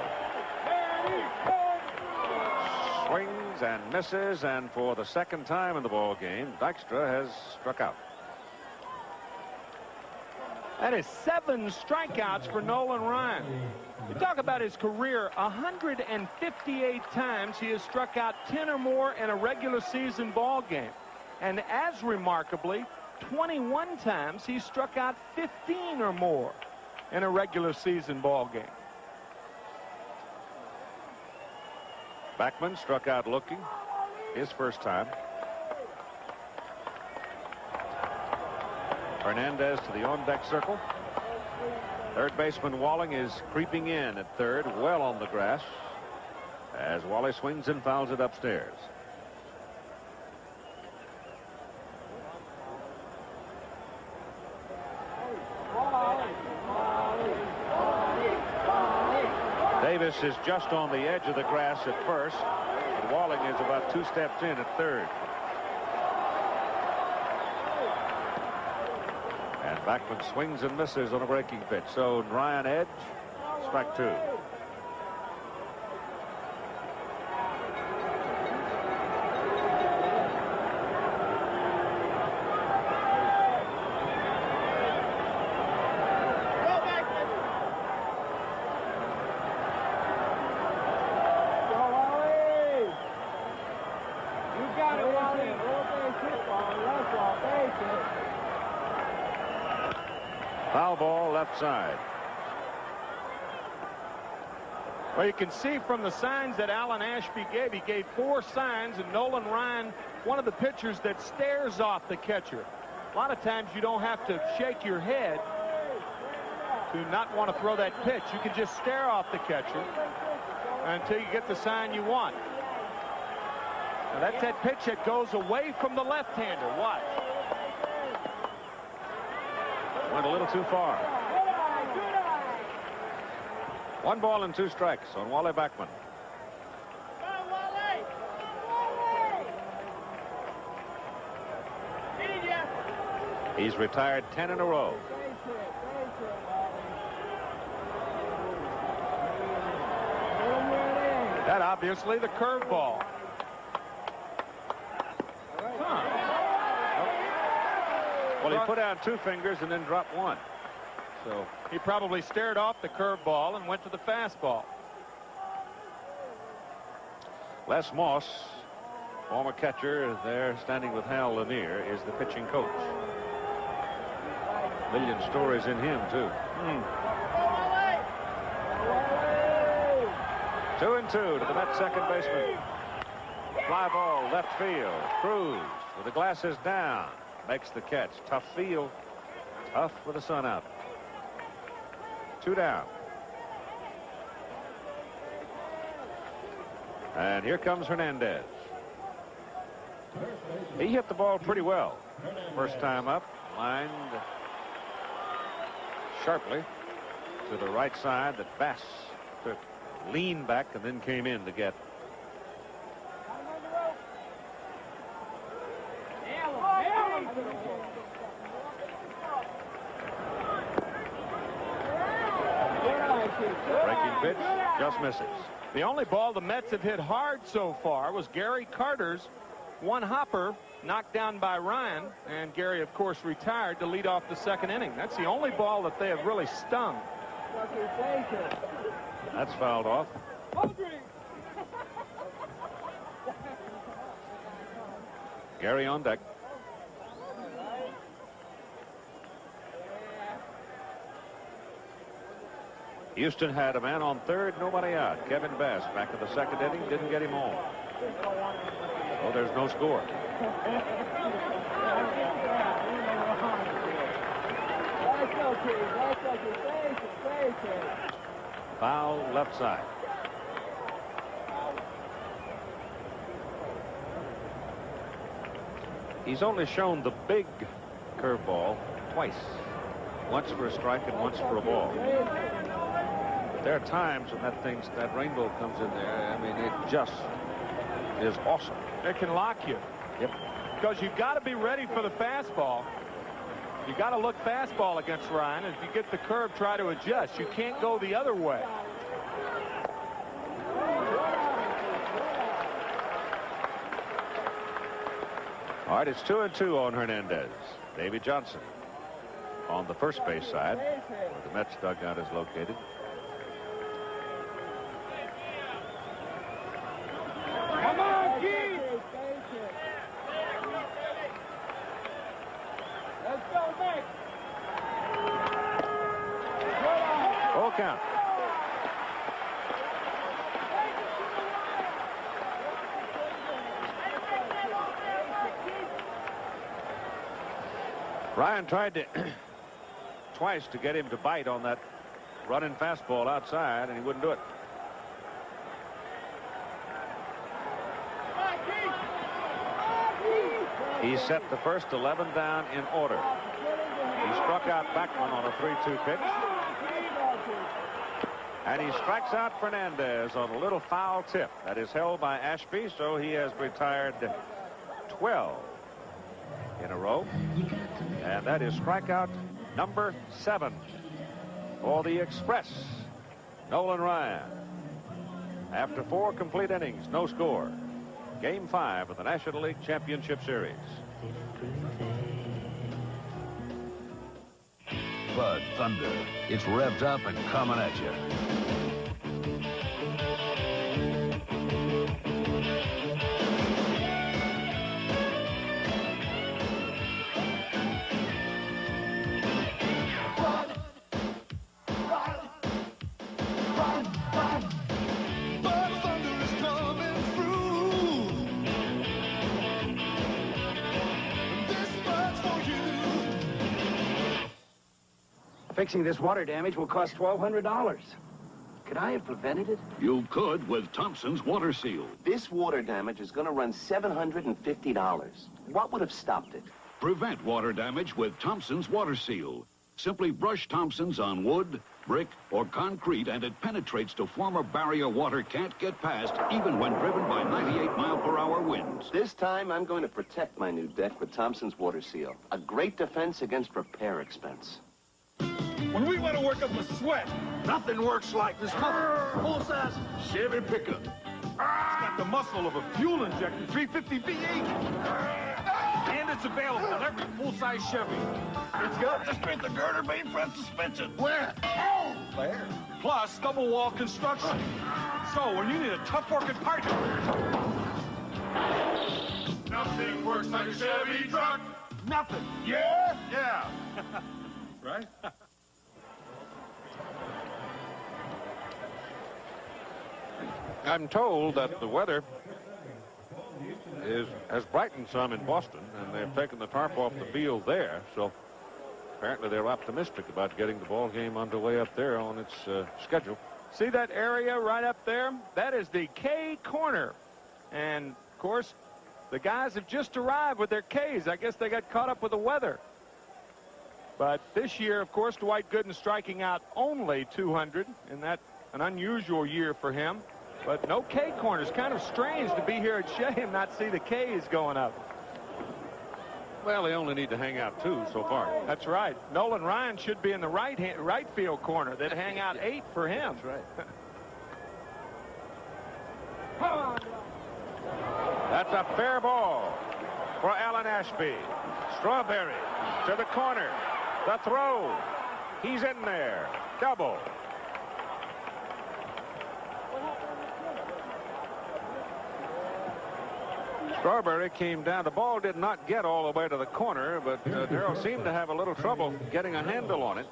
Swings and misses, and for the second time in the ball game, Dykstra has struck out. That is 7 strikeouts for Nolan Ryan. You talk about his career, 158 times he has struck out 10 or more in a regular season ball game. And as remarkably, 21 times he struck out 15 or more in a regular season ball game. Backman struck out looking his first time. Hernandez to the on-deck circle. Third baseman Walling is creeping in at third, well on the grass, as Wally swings and fouls it upstairs. Davis is just on the edge of the grass at first, and Walling is about 2 steps in at third. And Backman swings and misses on a breaking pitch. So Ryan edge, strike 2. Foul ball left side. Well, you can see from the signs that Alan Ashby gave, he gave 4 signs, and Nolan Ryan, one of the pitchers that stares off the catcher. A lot of times you don't have to shake your head to not want to throw that pitch. You can just stare off the catcher until you get the sign you want. Now that's that pitch that goes away from the left-hander. Watch. Went a little too far. 1 ball and 2 strikes on Wally Backman. He's retired 10 in a row. That obviously the curveball. Well, he put out 2 fingers and then dropped 1. So he probably stared off the curveball and went to the fastball. Les Moss, former catcher there standing with Hal Lanier, is the pitching coach. A million stories in him, too. 2-2 to the Mets second baseman. Fly ball left field. Cruz with the glasses down. makes the catch. Tough field. Tough with the sun out. 2 down. And here comes Hernandez. He hit the ball pretty well. First time up, lined sharply to the right side that Bass took lean back and then came in to get. Breaking pitch just misses. The only ball the Mets have hit hard so far was Gary Carter's one hopper knocked down by Ryan, and Gary of course retired to lead off the second inning. That's the only ball that they have really stung. That's fouled off. Gary on deck. Houston had a man on third, nobody out. Kevin Bass back in the second inning, didn't get him on. So there's no score. Foul left side. He's only shown the big curveball twice. Once for a strike and once for a ball. There are times when that rainbow comes in there. I mean, it just is awesome. It can lock you. Yep. Because you've got to be ready for the fastball. You got to look fastball against Ryan. If you get the curve, try to adjust. You can't go the other way. All right, it's 2-2 on Hernandez. Davy Johnson on the first base side, where the Mets dugout is located. Come on, Keith! Let's go, Mike! Full count. Ryan tried to twice to get him to bite on that running fastball outside, and he wouldn't do it. He set the first 11 down in order. He struck out Backman on a 3-2 pitch. And he strikes out Fernandez on a little foul tip that is held by Ashby, so he has retired 12 in a row. And that is strikeout number 7 for the Express, Nolan Ryan. After 4 complete innings, no score. Game 5 of the National League Championship Series. Bud Thunder. It's revved up and coming at you. Fixing this water damage will cost $1,200. Could I have prevented it? You could with Thompson's Water Seal. This water damage is going to run $750. What would have stopped it? Prevent water damage with Thompson's Water Seal. Simply brush Thompson's on wood, brick, or concrete, and it penetrates to form a barrier water can't get past, even when driven by 98-mile-per-hour winds. This time, I'm going to protect my new deck with Thompson's Water Seal. A great defense against repair expense. When we want to work up a sweat, nothing works like this full-size Chevy pickup. It's got the muscle of a fuel injector, 350 V8. And it's available in every full-size Chevy. It's got the strength of girder main front suspension. Where? Oh, there. Plus, double wall construction. So, when you need a tough working partner, nothing works like a Chevy truck. Nothing. Yeah? Yeah. Right? I'm told that the weather has brightened some in Boston, and they've taken the tarp off the field there. So apparently they're optimistic about getting the ball game underway up there on its schedule. See that area right up there? That is the K corner. And, of course, the guys have just arrived with their Ks. I guess they got caught up with the weather. But this year, of course, Dwight Gooden striking out only 200, and that's an unusual year for him. But no K corners. Kind of strange to be here at Shea and not see the Ks going up. Well, they only need to hang out 2 so far. That's right. Nolan Ryan should be in the right field corner. They'd hang out 8 for him. That's right. That's a fair ball for Alan Ashby. Strawberry to the corner. The throw. He's in there. Double. Strawberry came down. The ball did not get all the way to the corner, but Darrell seemed to have a little trouble getting a handle on it.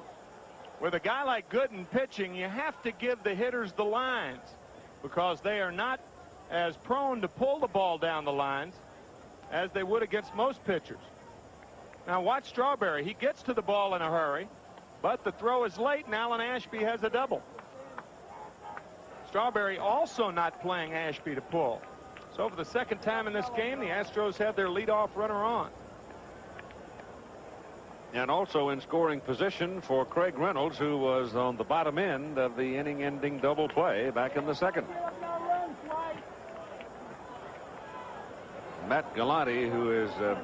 With a guy like Gooden pitching, you have to give the hitters the lines because they are not as prone to pull the ball down the lines as they would against most pitchers. Now watch Strawberry. He gets to the ball in a hurry, but the throw is late, and Alan Ashby has a double. Strawberry also not playing Ashby to pull. So for the second time in this game, the Astros have their leadoff runner on. And also in scoring position for Craig Reynolds, who was on the bottom end of the inning-ending double play back in the second. Matt Galante, who is a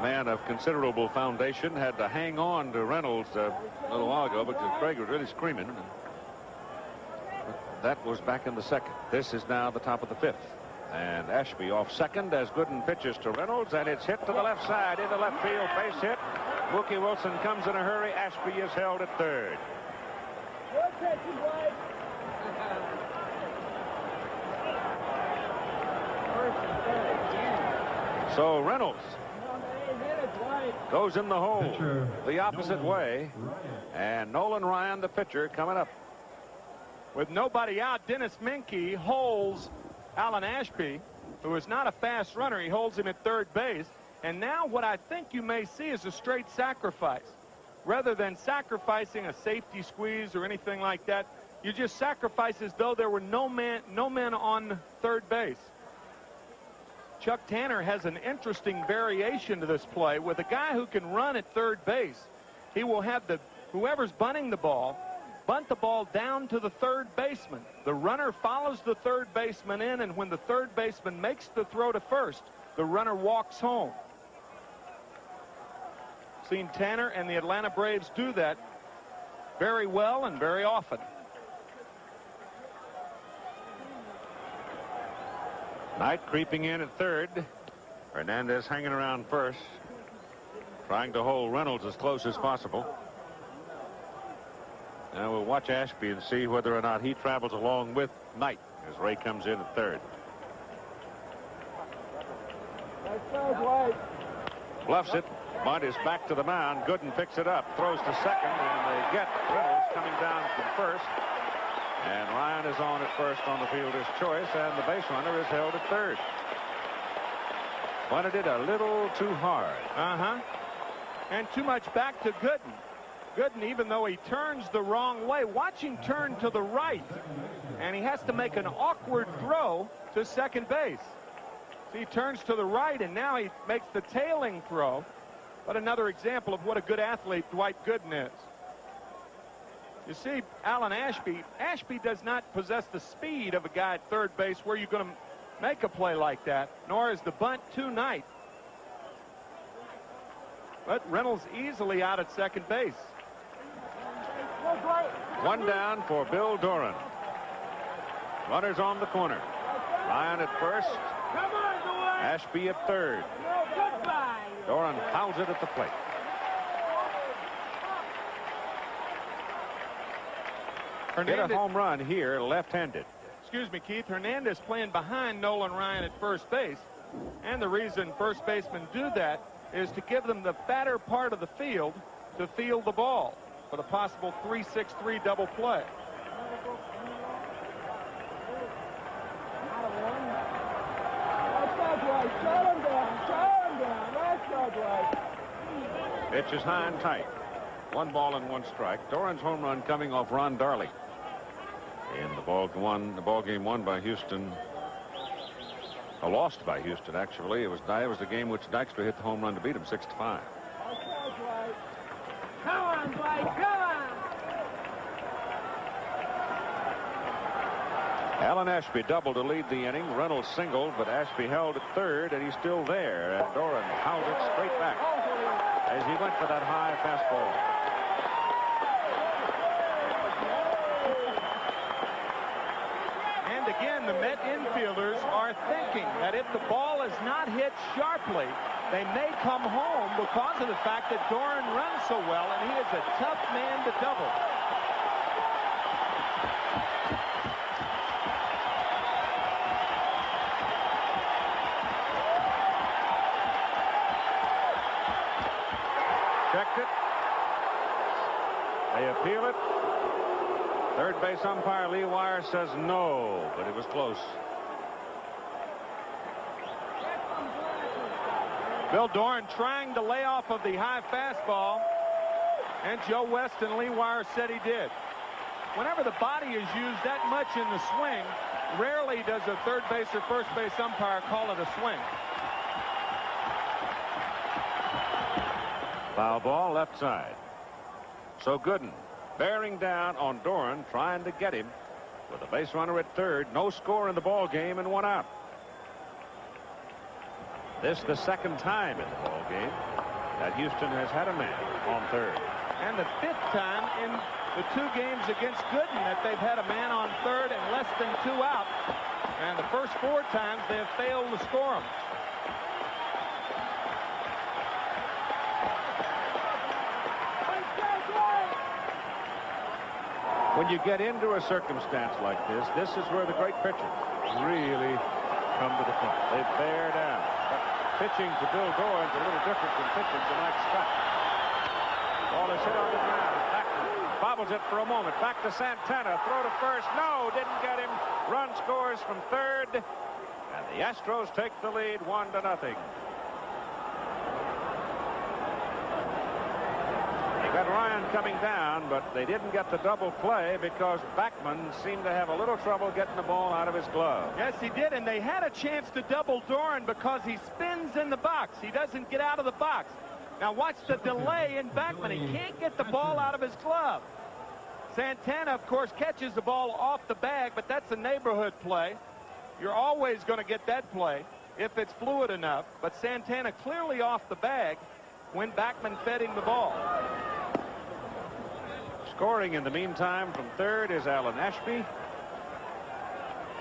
man of considerable foundation, had to hang on to Reynolds a little while ago because Craig was really screaming. That was back in the second. This is now the top of the 5th. And Ashby off second as Gooden pitches to Reynolds, and it's hit to the left side into left field. Base hit. Mookie Wilson comes in a hurry. Ashby is held at third. So Reynolds goes in the hole the opposite way, and Nolan Ryan, the pitcher, coming up. With nobody out, Dennis Menke holds Alan Ashby, who is not a fast runner. He holds him at third base. And now what I think you may see is a straight sacrifice. Rather than sacrificing a safety squeeze or anything like that, you just sacrifice as though there were no men on third base. Chuck Tanner has an interesting variation to this play. With a guy who can run at third base, he will have whoever's bunting the ball bunt the ball down to the third baseman. The runner follows the third baseman in, and when the third baseman makes the throw to first, the runner walks home. Seen Tanner and the Atlanta Braves do that very well and very often. Knight creeping in at third. Hernandez hanging around first, trying to hold Reynolds as close as possible. Now we'll watch Ashby and see whether or not he travels along with Knight as Ray comes in at third. Bluffs it. Bunt is back to the mound. Gooden picks it up, throws to second, and they get Reynolds coming down from first. And Ryan is on at first on the fielder's choice, and the base runner is held at third. Bunted it a little too hard. And too much back to Gooden. Gooden, even though he turns the wrong way, watch him turn to the right. And he has to make an awkward throw to second base. So he turns to the right, and now he makes the tailing throw. But another example of what a good athlete Dwight Gooden is. You see, Alan Ashby does not possess the speed of a guy at third base where you're going to make a play like that, nor is the bunt to Knight. But Reynolds easily out at second base. One down for Bill Doran. Runners on the corner. Ryan at first. Ashby at third. Doran pounds it at the plate. Hit a home run here, left-handed. Excuse me, Keith. Hernandez playing behind Nolan Ryan at first base. And the reason first basemen do that is to give them the fatter part of the field to field the ball for the possible 3-6-3 double play. Dwight. Shut him down. Shut him down. Let's go, Dwight. Pitch is high and tight. 1 ball and 1 strike. Doran's home run coming off Ron Darley. In the ball game won by Houston. Lost by Houston, actually. It was the game which Dykstra hit the home run to beat him 6-5. Come on, Dwight. Come on. Alan Ashby doubled to lead the inning. Reynolds singled, but Ashby held at third, and he's still there. And Doran howled it straight back as he went for that high fastball. And again, the Met infielders are thinking that if the ball is not hit sharply, they may come home because of the fact that Doran runs so well, and he is a tough man to double. Checked it. They appeal it. Third base umpire Lee Wire says no, but it was close. Bill Doran trying to lay off of the high fastball, and Joe West and Lee Wire said he did. Whenever the body is used that much in the swing, rarely does a third base or first base umpire call it a swing. Foul ball left side. So Gooden bearing down on Doran, trying to get him with a base runner at third. No score in the ball game and 1 out. This the second time in the ball game that Houston has had a man on third. And the 5th time in the 2 games against Gooden that they've had a man on third and less than 2 out. And the first 4 times they have failed to score him. When you get into a circumstance like this, this is where the great pitchers really come to the front. They bear down. But pitching to Bill Doran is a little different than pitching to Mike Scott. Ball is hit on the ground. Backman bobbles it for a moment. Back to Santana. Throw to first. No, didn't get him. Run scores from third. And the Astros take the lead 1-0. Got Ryan coming down, but they didn't get the double play because Backman seemed to have a little trouble getting the ball out of his glove. Yes, he did, and they had a chance to double Doran because he spins in the box. He doesn't get out of the box. Now watch the delay in Backman. He can't get the ball out of his glove. Santana, of course, catches the ball off the bag, but that's a neighborhood play. You're always going to get that play if it's fluid enough, but Santana clearly off the bag when Backman fed him the ball. Scoring in the meantime from third is Alan Ashby.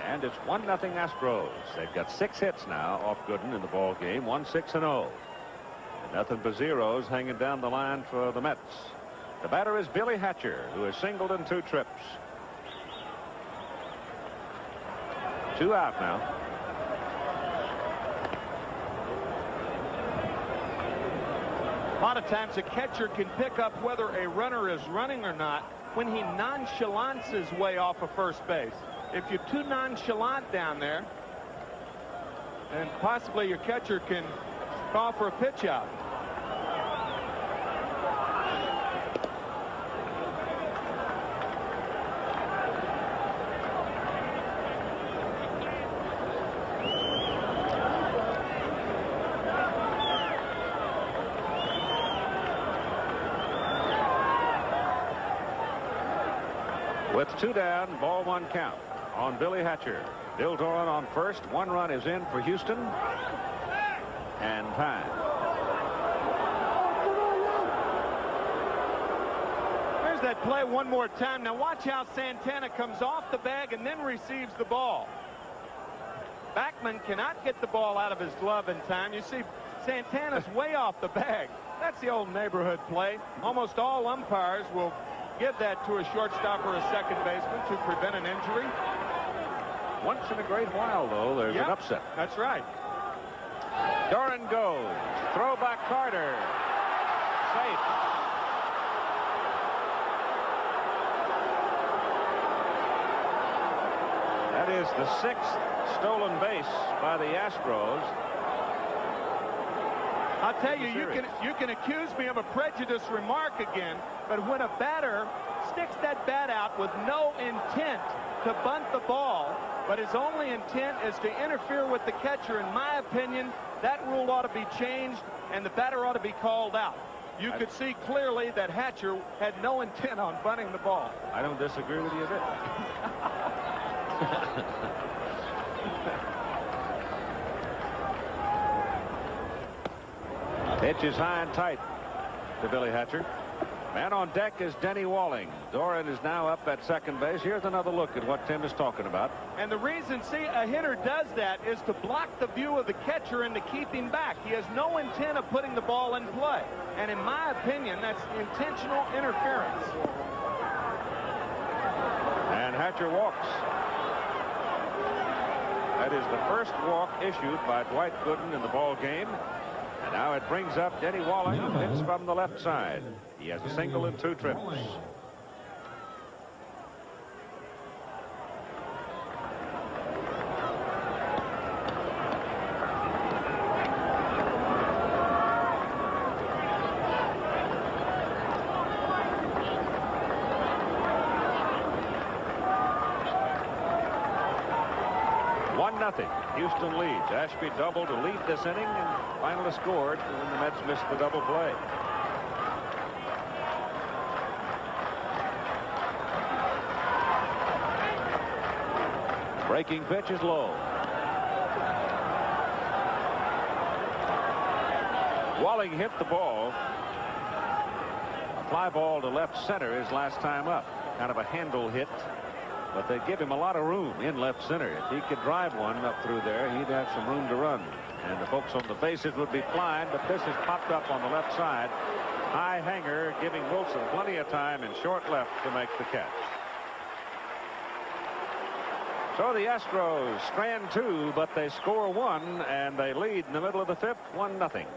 And it's 1-0 Astros. They've got 6 hits now off Gooden in the ball game. 1-6-0. Nothing but zeros hanging down the line for the Mets. The batter is Billy Hatcher, who has singled in 2 trips. 2 out now. A lot of times a catcher can pick up whether a runner is running or not when he nonchalants his way off of first base. If you're too nonchalant down there, and possibly your catcher can call for a pitch out. With 2 down, ball 1 count on Billy Hatcher. Bill Doran on first. 1 run is in for Houston. And time. There's that play one more time. Now watch how Santana comes off the bag and then receives the ball. Backman cannot get the ball out of his glove in time. You see Santana's way off the bag. That's the old neighborhood play. Almost all umpires will give that to a shortstop or a second baseman to prevent an injury. Once in a great while, though, there's an upset. That's right. Doran goes. Throw back Carter. Safe. That is the 6th stolen base by the Astros. I'll tell you, you can accuse me of a prejudiced remark again, but when a batter sticks that bat out with no intent to bunt the ball, but his only intent is to interfere with the catcher, in my opinion, that rule ought to be changed, and the batter ought to be called out. You could see clearly that Hatcher had no intent on bunting the ball. I don't disagree with you a bit. Pitch is high and tight to Billy Hatcher. Man on deck is Denny Walling. Doran is now up at second base. Here's another look at what Tim is talking about. And the reason, see, a hitter does that is to block the view of the catcher and to keep him back. He has no intent of putting the ball in play. And in my opinion, that's intentional interference. And Hatcher walks. That is the first walk issued by Dwight Gooden in the ball game. And now it brings up Denny Walling, who hits from the left side. He has a single and 2 trips. Houston leads. Ashby doubled to lead this inning and finally scored when the Mets missed the double play. Breaking pitch is low. Walling hit the ball. A fly ball to left center his last time up. Kind of a handle hit. But they give him a lot of room in left center. If he could drive one up through there, he'd have some room to run. And the folks on the bases would be flying, but this has popped up on the left side. High hanger, giving Wilson plenty of time in short left to make the catch. So the Astros strand 2, but they score 1, and they lead in the middle of the 5th, 1-0.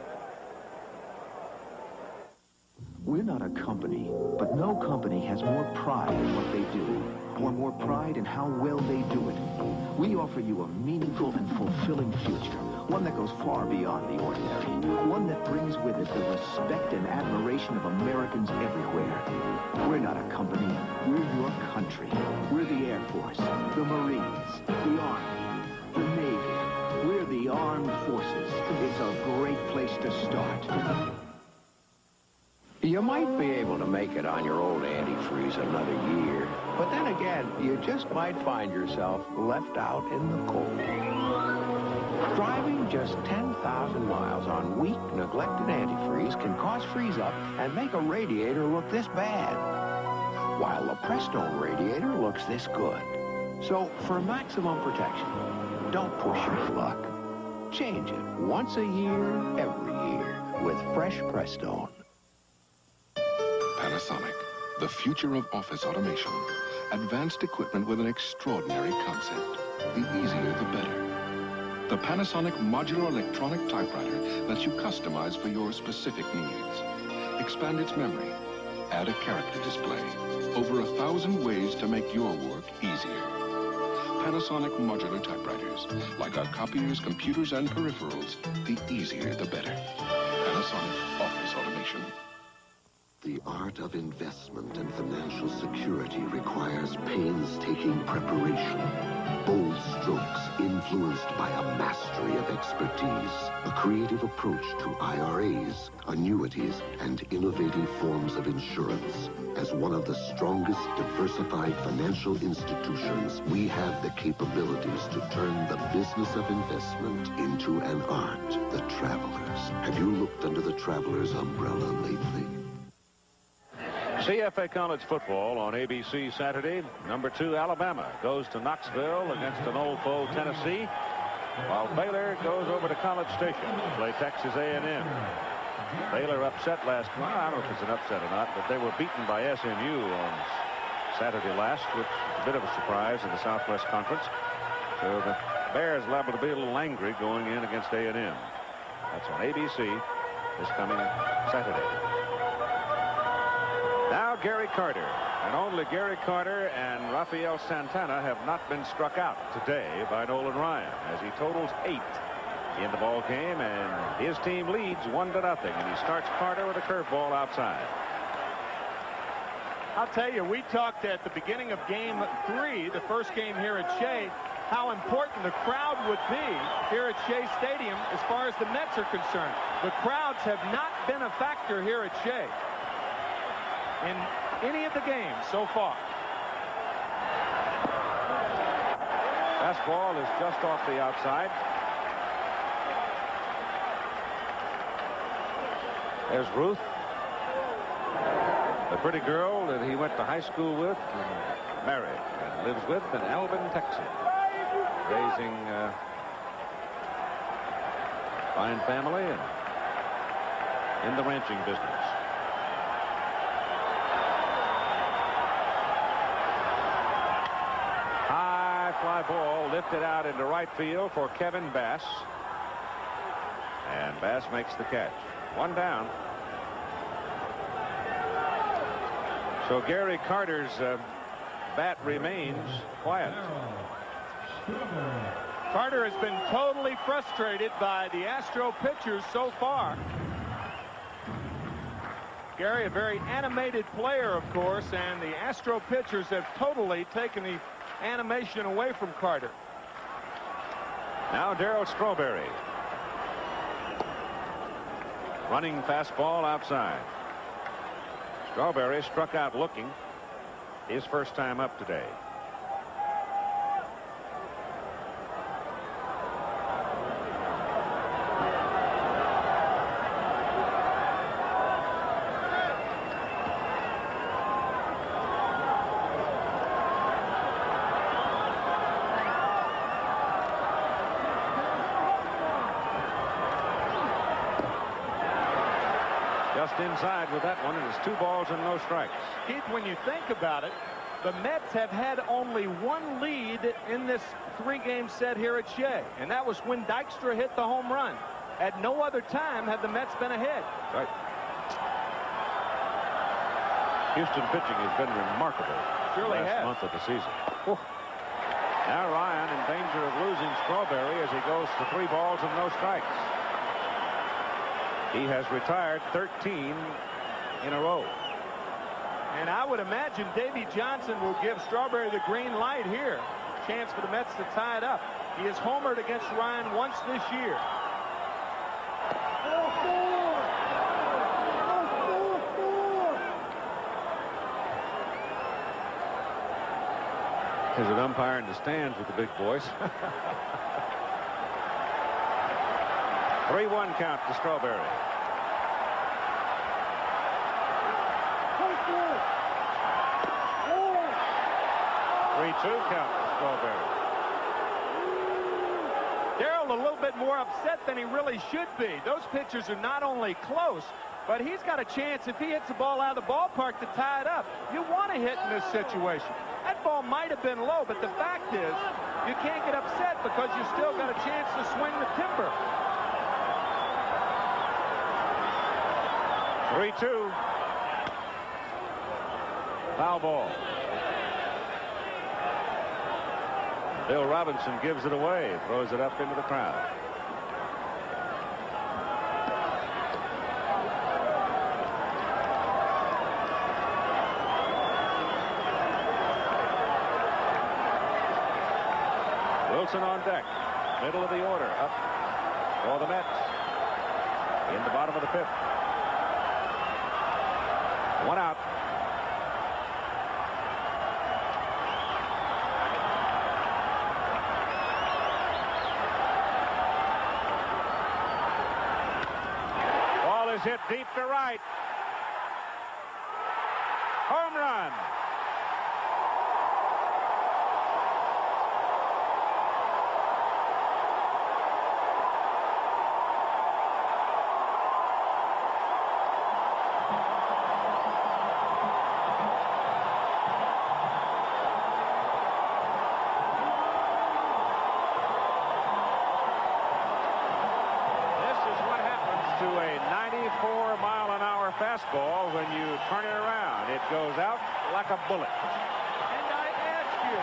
We're not a company, but no company has more pride in what they do, or more pride in how well they do it. We offer you a meaningful and fulfilling future, one that goes far beyond the ordinary, one that brings with it the respect and admiration of Americans everywhere. We're not a company, we're your country. We're the Air Force, the Marines, the Army, the Navy. We're the Armed Forces. It's a great place to start. You might be able to make it on your old antifreeze another year, but then again, you just might find yourself left out in the cold. Driving just 10,000 miles on weak, neglected antifreeze can cause freeze-up and make a radiator look this bad, while the Prestone radiator looks this good. So, for maximum protection, don't push your luck. Change it once a year, every year, with fresh Prestone. Panasonic, the future of office automation. Advanced equipment with an extraordinary concept. The easier, the better. The Panasonic modular electronic typewriter lets you customize for your specific needs. Expand its memory. Add a character display. Over 1,000 ways to make your work easier. Panasonic modular typewriters. Like our copiers, computers, and peripherals, the easier, the better. Panasonic Office Automation. The art of investment and financial security requires painstaking preparation, bold strokes influenced by a mastery of expertise, a creative approach to IRAs, annuities, and innovative forms of insurance. As one of the strongest diversified financial institutions, we have the capabilities to turn the business of investment into an art. The Travelers. Have you looked under the Travelers umbrella lately? CFA College football on ABC Saturday. Number 2 Alabama goes to Knoxville against an old foe Tennessee, while Baylor goes over to College Station to play Texas A&M. Baylor upset last night. I don't know if it's an upset or not, but they were beaten by SMU on Saturday last, which is a bit of a surprise in the Southwest Conference. So the Bears liable to be a little angry going in against A&M. That's on ABC this coming Saturday. Now Gary Carter, and only Gary Carter and Rafael Santana have not been struck out today by Nolan Ryan, as he totals 8 in the ball game, and his team leads 1-0, and he starts Carter with a curveball outside. I'll tell you, we talked at the beginning of game 3, the first game here at Shea, how important the crowd would be here at Shea Stadium as far as the Mets are concerned. The crowds have not been a factor here at Shea in any of the games so far. Fastball is just off the outside. There's Ruth, the pretty girl that he went to high school with and married and lives with in Alvin, Texas. Raising a fine family and in the ranching business. High fly ball lifted out into right field for Kevin Bass. And Bass makes the catch. 1 down. So Gary Carter's bat remains quiet. Carter has been totally frustrated by the Astro pitchers so far. Gary, a very animated player, of course, and the Astro pitchers have totally taken the animation away from Carter. Now Darryl Strawberry. Running fastball outside. Strawberry struck out looking. His first time up today. Just inside with that one. It is 2 balls and no strikes. Keith, when you think about it, the Mets have had only 1 lead in this 3-game set here at Shea, and that was when Dykstra hit the home run. At no other time have the Mets been ahead. Right. Houston pitching has been remarkable. Surely last has. month of the season. Whew. Now Ryan in danger of losing Strawberry as he goes to 3 balls and no strikes. He has retired 13 in a row. And I would imagine Davey Johnson will give Strawberry the green light here. Chance for the Mets to tie it up. He has homered against Ryan once this year. There's an umpire in the stands with the big boys. 3-1 count to Strawberry. 3-2 count to Strawberry. Darryl a little bit more upset than he really should be. Those pitchers are not only close, but he's got a chance if he hits the ball out of the ballpark to tie it up. You want to hit in this situation. That ball might have been low, but the fact is you can't get upset because you still got a chance to swing the timber. 3-2. Foul ball. Bill Robinson gives it away, throws it up into the crowd. Wilson on deck, middle of the order, up for the Mets in the bottom of the 5th. 1 out. Ball is hit deep to right. Home run. Fastball, when you turn it around, it goes out like a bullet. And I ask you,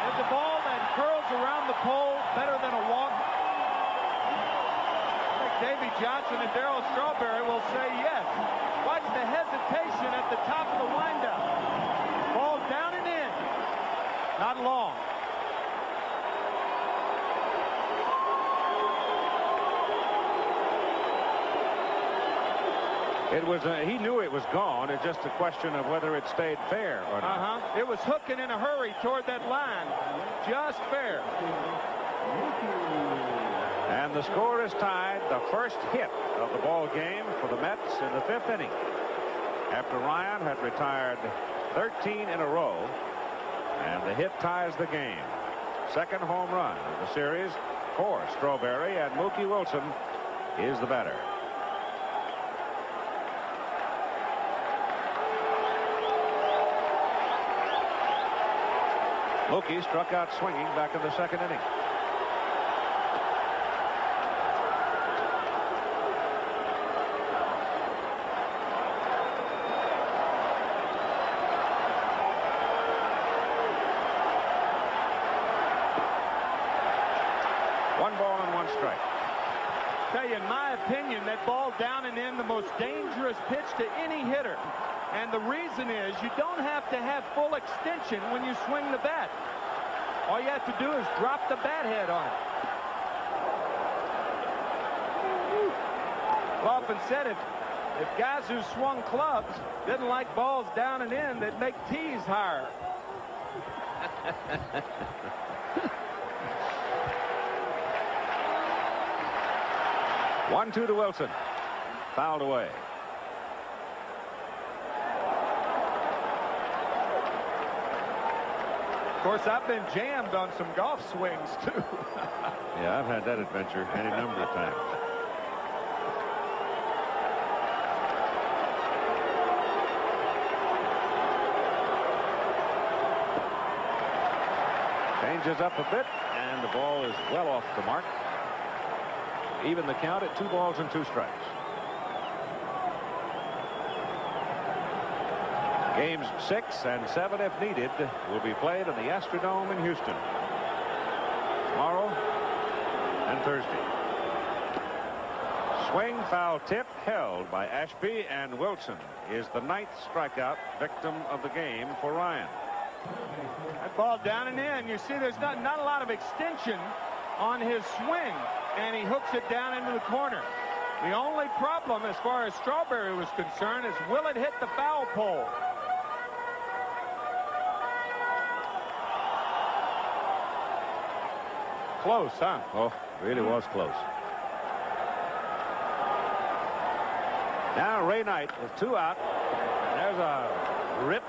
is the ball that curls around the pole better than a walk? Davy Johnson and Darryl Strawberry will say yes. Watch the hesitation at the top of the windup. Ball down and in. Not long. It was, he knew it was gone. It's just a question of whether it stayed fair or not. It was hooking in a hurry toward that line. Just fair. And the score is tied. The first hit of the ball game for the Mets in the 5th inning. After Ryan had retired 13 in a row, and the hit ties the game. Second home run of the series for Strawberry, and Mookie Wilson is the batter. Mookie struck out swinging back in the 2nd inning. One ball and one strike. Tell you, in my opinion, that ball down and in, the most dangerous pitch to any hitter. And the reason is you don't have to have full extension when you swing the bat. All you have to do is drop the bat head on it. I've often said if guys who swung clubs didn't like balls down and in, they'd make tees higher. 1-2 to Wilson. Fouled away. Of course, I've been jammed on some golf swings, too. Yeah, I've had that adventure any number of times. Changes up a bit, and the ball is well off the mark. Even the count at 2 balls and 2 strikes. Games 6 and 7, if needed, will be played in the Astrodome in Houston tomorrow and Thursday. Swing, foul tip, held by Ashby, and Wilson is the 9th strikeout victim of the game for Ryan. That ball down and in. You see, there's not a lot of extension on his swing, and he hooks it down into the corner. The only problem, as far as Strawberry was concerned, is will it hit the foul pole? Close, huh? Oh, really was close. Now Ray Knight with 2 out. And there's a rip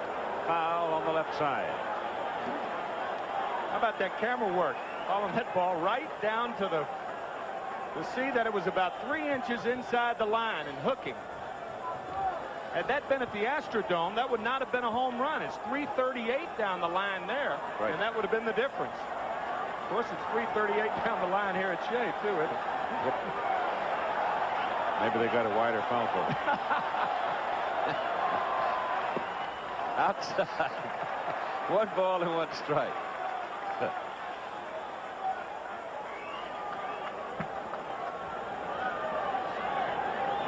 foul on the left side. How about that camera work? Following that ball right down to see that it was about 3 inches inside the line and hooking. Had that been at the Astrodome, that would not have been a home run. It's 338 down the line there, right, and that would have been the difference. Of course, it's 338 down the line here at Shea, too, isn't it? Yep. Maybe they got a wider foul pole. Outside. 1 ball and 1 strike.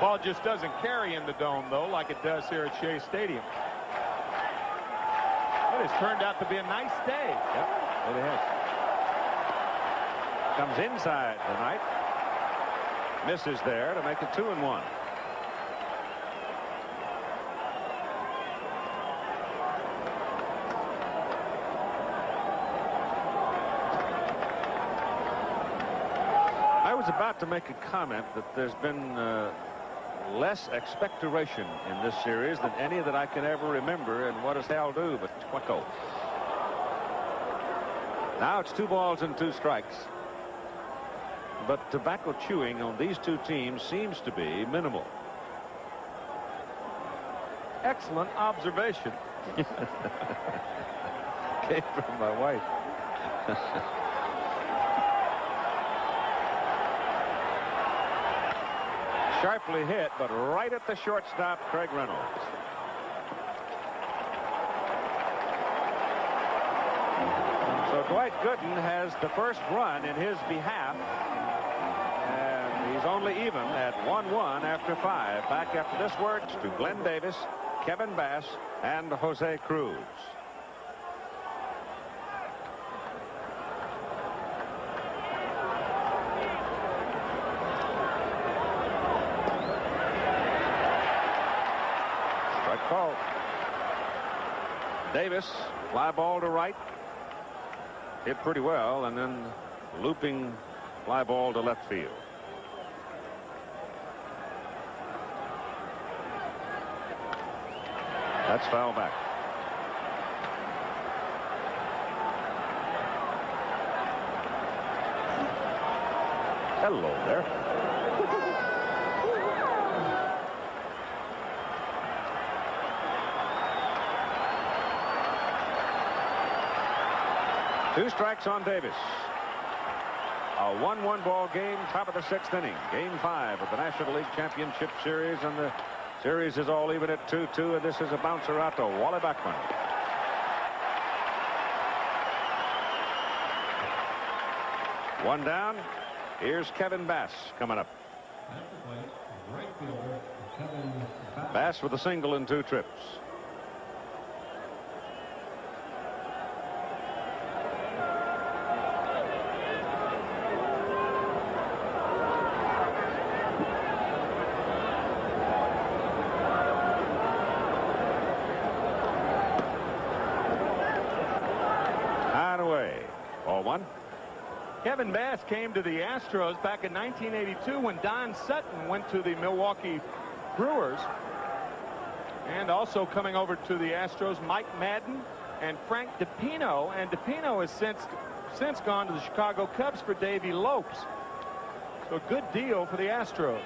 Ball just doesn't carry in the dome, though, like it does here at Shea Stadium. It has turned out to be a nice day. Yep, it has. Comes inside the Knight. Misses there to make it 2-1. I was about to make a comment that there's been less expectoration in this series than any that I can ever remember, and what does Hal do but twinkle? Now it's 2 balls and 2 strikes. But tobacco chewing on these 2 teams seems to be minimal. Excellent observation. Came from my wife. Sharply hit, but right at the shortstop, Craig Reynolds. So Dwight Gooden has the first run in his behalf, and is only even at 1-1 after 5. Back after this word to Glenn Davis, Kevin Bass, and Jose Cruz. Strike call. Davis, fly ball to right. Hit pretty well, and then looping fly ball to left field. That's foul back. Hello there. Two strikes on Davis. A 1-1 ball game, top of the 6th inning. Game 5 of the National League Championship Series, and the series is all even at 2-2, and this is a bouncer out to Wally Backman. One down. Here's Kevin Bass coming up. Bass with a single in 2 trips. Kevin Bass came to the Astros back in 1982 when Don Sutton went to the Milwaukee Brewers. And also coming over to the Astros, Mike Madden and Frank DiPino. And DiPino has since gone to the Chicago Cubs for Davey Lopes. So a good deal for the Astros.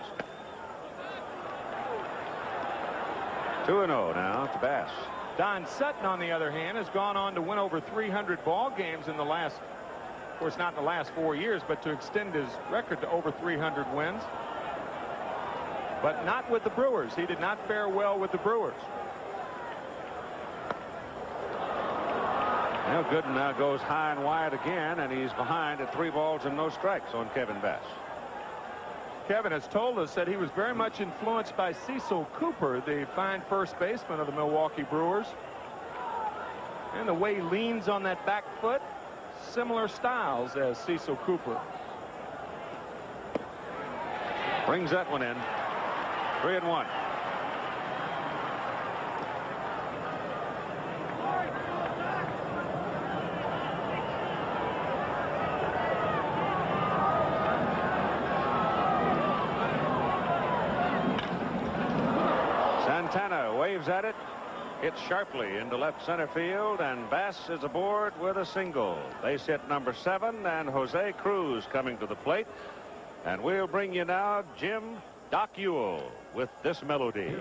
2-0 now to Bass. Don Sutton, on the other hand, has gone on to win over 300 ball games in the last, of course, not in the last 4 years, but to extend his record to over 300 wins. But not with the Brewers. He did not fare well with the Brewers. Now Gooden now goes high and wide again, and he's behind at 3 balls and no strikes on Kevin Bass. Kevin has told us that he was very much influenced by Cecil Cooper, the fine first baseman of the Milwaukee Brewers. And the way he leans on that back foot, similar styles as Cecil Cooper. Brings that one in. 3-1. Santana waves at it. Hits sharply into left center field, and Bass is aboard with a single. Base hit number 7, and Jose Cruz coming to the plate. And we'll bring you now Jim Doc Ewell with this melody.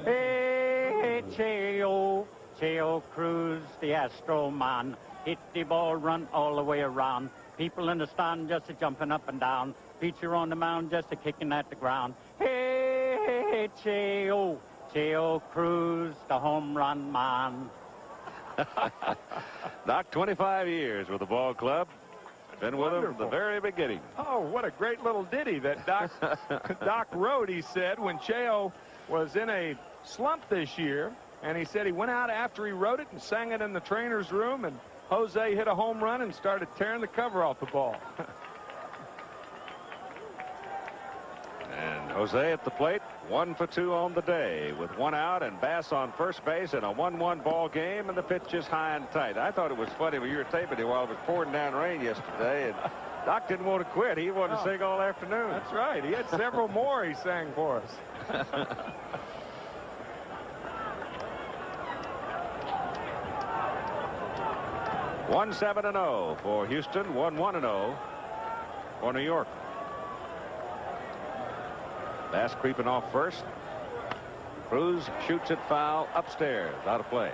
Hey, Cheo Cruz, the Astro man. Hit the ball, run all the way around. People in the stand just jumping up and down. Pitcher on the mound just kicking at the ground. Hey, Cheo Cruz, the home run man. Doc, 25 years with the ball club. Been with him from the very beginning. Oh, what a great little ditty that Doc wrote, he said, when Cheo was in a slump this year. And he said he went out after he wrote it and sang it in the trainer's room, and Jose hit a home run and started tearing the cover off the ball. And Jose at the plate, 1 for 2 on the day with 1 out, and Bass on first base in a 1-1 ball game, and the pitch is high and tight. I thought it was funny when you were taping it while it was pouring down rain yesterday, and Doc didn't want to quit. He wanted to sing all afternoon. That's right. He had several more he sang for us. 1-7-0 for Houston, 1-1-0 for New York. Bass creeping off first. Cruz shoots it foul upstairs, out of play.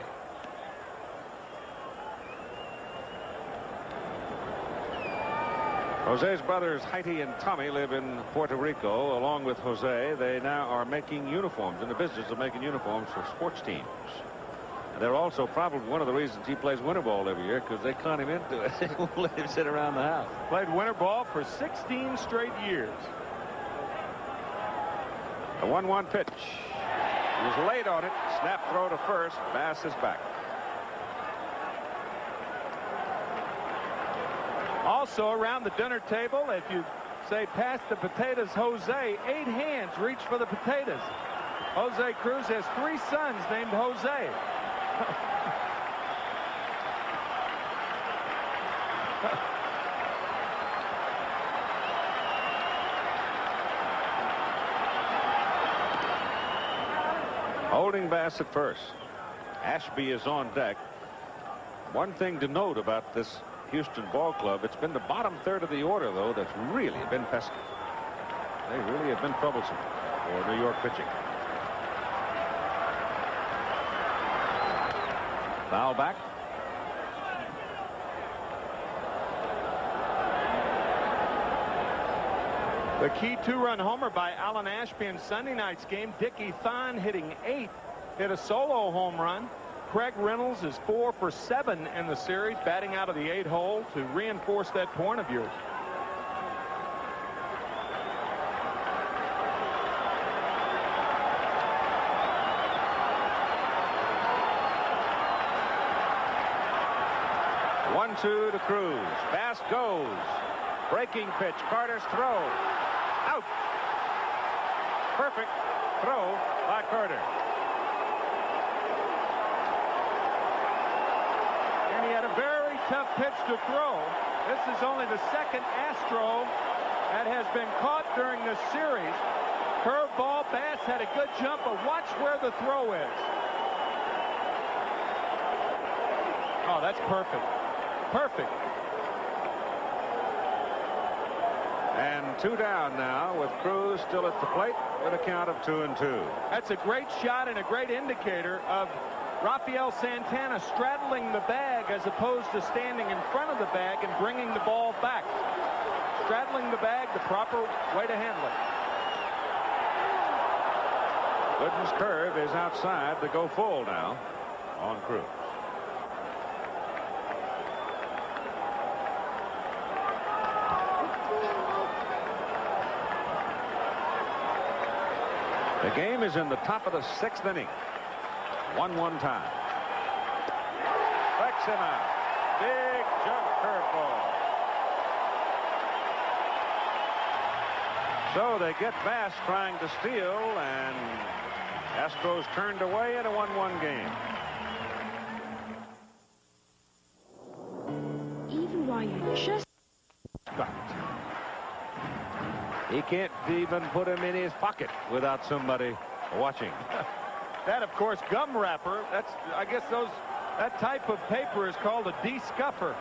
Jose's brothers Heidi and Tommy live in Puerto Rico along with Jose. They now are making uniforms, in the business of making uniforms for sports teams. They're also probably one of the reasons he plays winter ball every year, because they con him into it. They won't let him sit around the house. Played winter ball for 16 straight years. The 1-1 pitch. He was late on it. Snap throw to first. Bass is back. Also around the dinner table, if you say pass the potatoes, Jose, 8 hands reach for the potatoes. Jose Cruz has 3 sons named Jose. Holding Bass at first. Ashby is on deck. One thing to note about this Houston ball club, it's been the bottom third of the order, though, that's really been pesky. They really have been troublesome for New York pitching. Foul back. The key 2-run homer by Alan Ashby in Sunday night's game. Dickie Thon hitting 8, hit a solo home run. Craig Reynolds is 4 for 7 in the series, batting out of the 8 hole to reinforce that point of yours. One-two to Cruz. Bass goes. Breaking pitch. Carter's throw. Out. Perfect throw by Carter. And he had a very tough pitch to throw. This is only the second Astro that has been caught during this series. Curveball. Bass had a good jump, but watch where the throw is. Oh, that's perfect. Perfect. And 2 down now with Cruz still at the plate with a count of 2-2. That's a great shot and a great indicator of Rafael Santana straddling the bag as opposed to standing in front of the bag and bringing the ball back. Straddling the bag, the proper way to handle it. Gooden's curve is outside to go full now on Cruz. The game is in the top of the 6th inning. 1-1 tie. Strikes him out. Big jump curveball. So they get Bass trying to steal, and Astros turned away in a 1-1 game. Even while you just... He can't even put him in his pocket without somebody watching. That, of course, gum wrapper. That's, I guess, that type of paper is called a de-scuffer.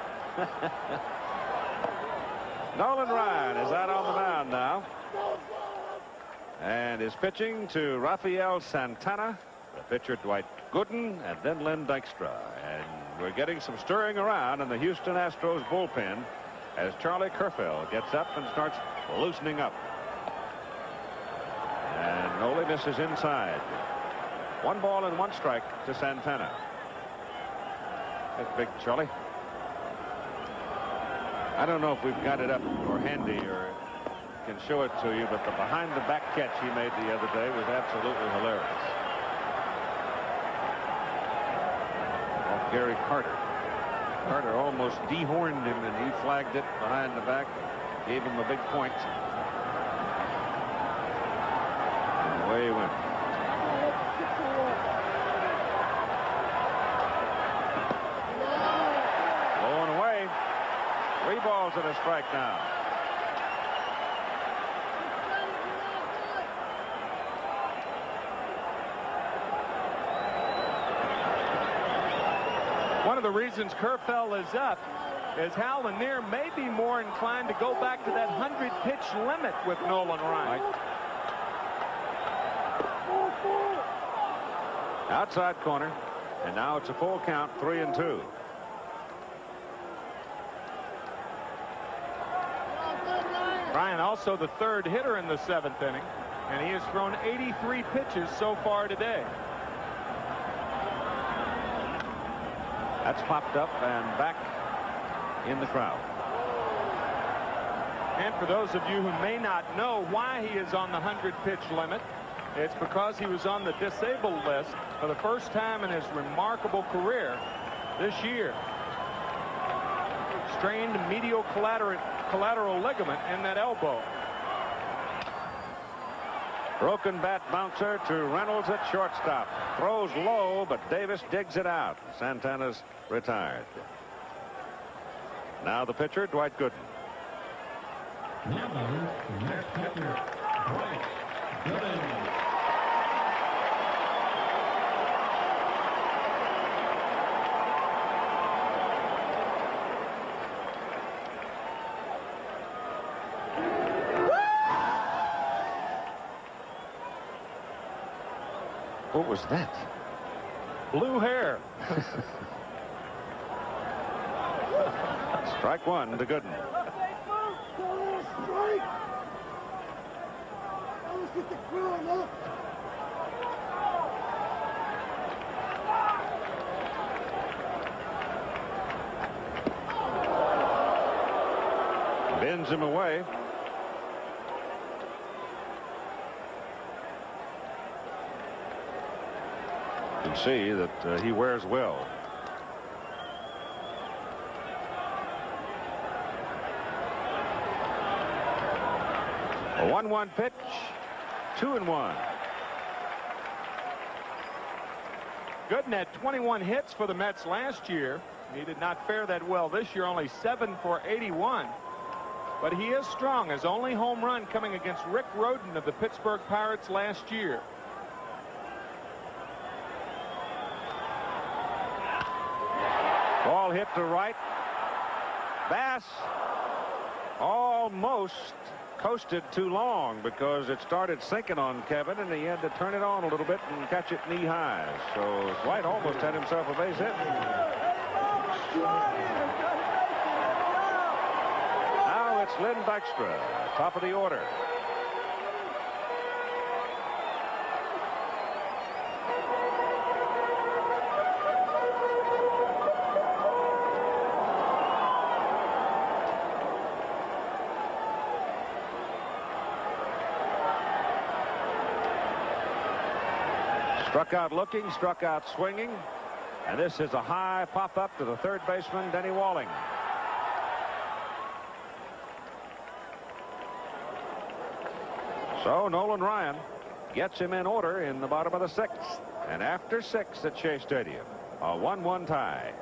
Nolan Ryan is out on the mound now, and is pitching to Rafael Santana, the pitcher Dwight Gooden, and then Len Dykstra. And we're getting some stirring around in the Houston Astros bullpen as Charlie Kerfell gets up and starts loosening up. And Nolan misses inside. 1 ball and 1 strike to Santana. That's big, Charlie. I don't know if we've got it up or handy or can show it to you, but the behind the back catch he made the other day was absolutely hilarious. Off Gary Carter. Carter almost dehorned him, and he flagged it behind the back, gave him a big point. And away he went. Blowing away. 3 balls and a strike now. One of the reasons Kerfell is up is Hal Lanier may be more inclined to go back to that 100-pitch limit with Nolan Ryan. Outside corner, and now it's a full count, 3-2. Ryan also the 3rd hitter in the 7th inning, and he has thrown 83 pitches so far today. That's popped up and back in the crowd. And for those of you who may not know why he is on the 100-pitch limit, it's because he was on the disabled list for the first time in his remarkable career this year. Strained medial collateral ligament in that elbow. Broken bat bouncer to Reynolds at shortstop. Throws low, but Davis digs it out. Santana's retired. Now the pitcher, Dwight Gooden. Now the next pitcher, Dwight Gooden. What was that? Blue hair. Strike one to Gooden. Bends him away. You can see that he wears well. A 1-1 pitch. 2-1. Gooden had 21 hits for the Mets last year. He did not fare that well this year, only 7 for 81. But he is strong. His only home run coming against Rick Rhoden of the Pittsburgh Pirates last year. Ball hit to right. Bass almost coasted too long because it started sinking on Kevin, and he had to turn it on a little bit and catch it knee high. So Dwight almost had himself a base hit. Now it's Lynn Dykstra, top of the order. Struck out looking, struck out swinging, and this is a high pop up to the third baseman, Denny Walling. So Nolan Ryan gets him in order in the bottom of the 6th, and after 6 at Shea Stadium, a 1-1 tie.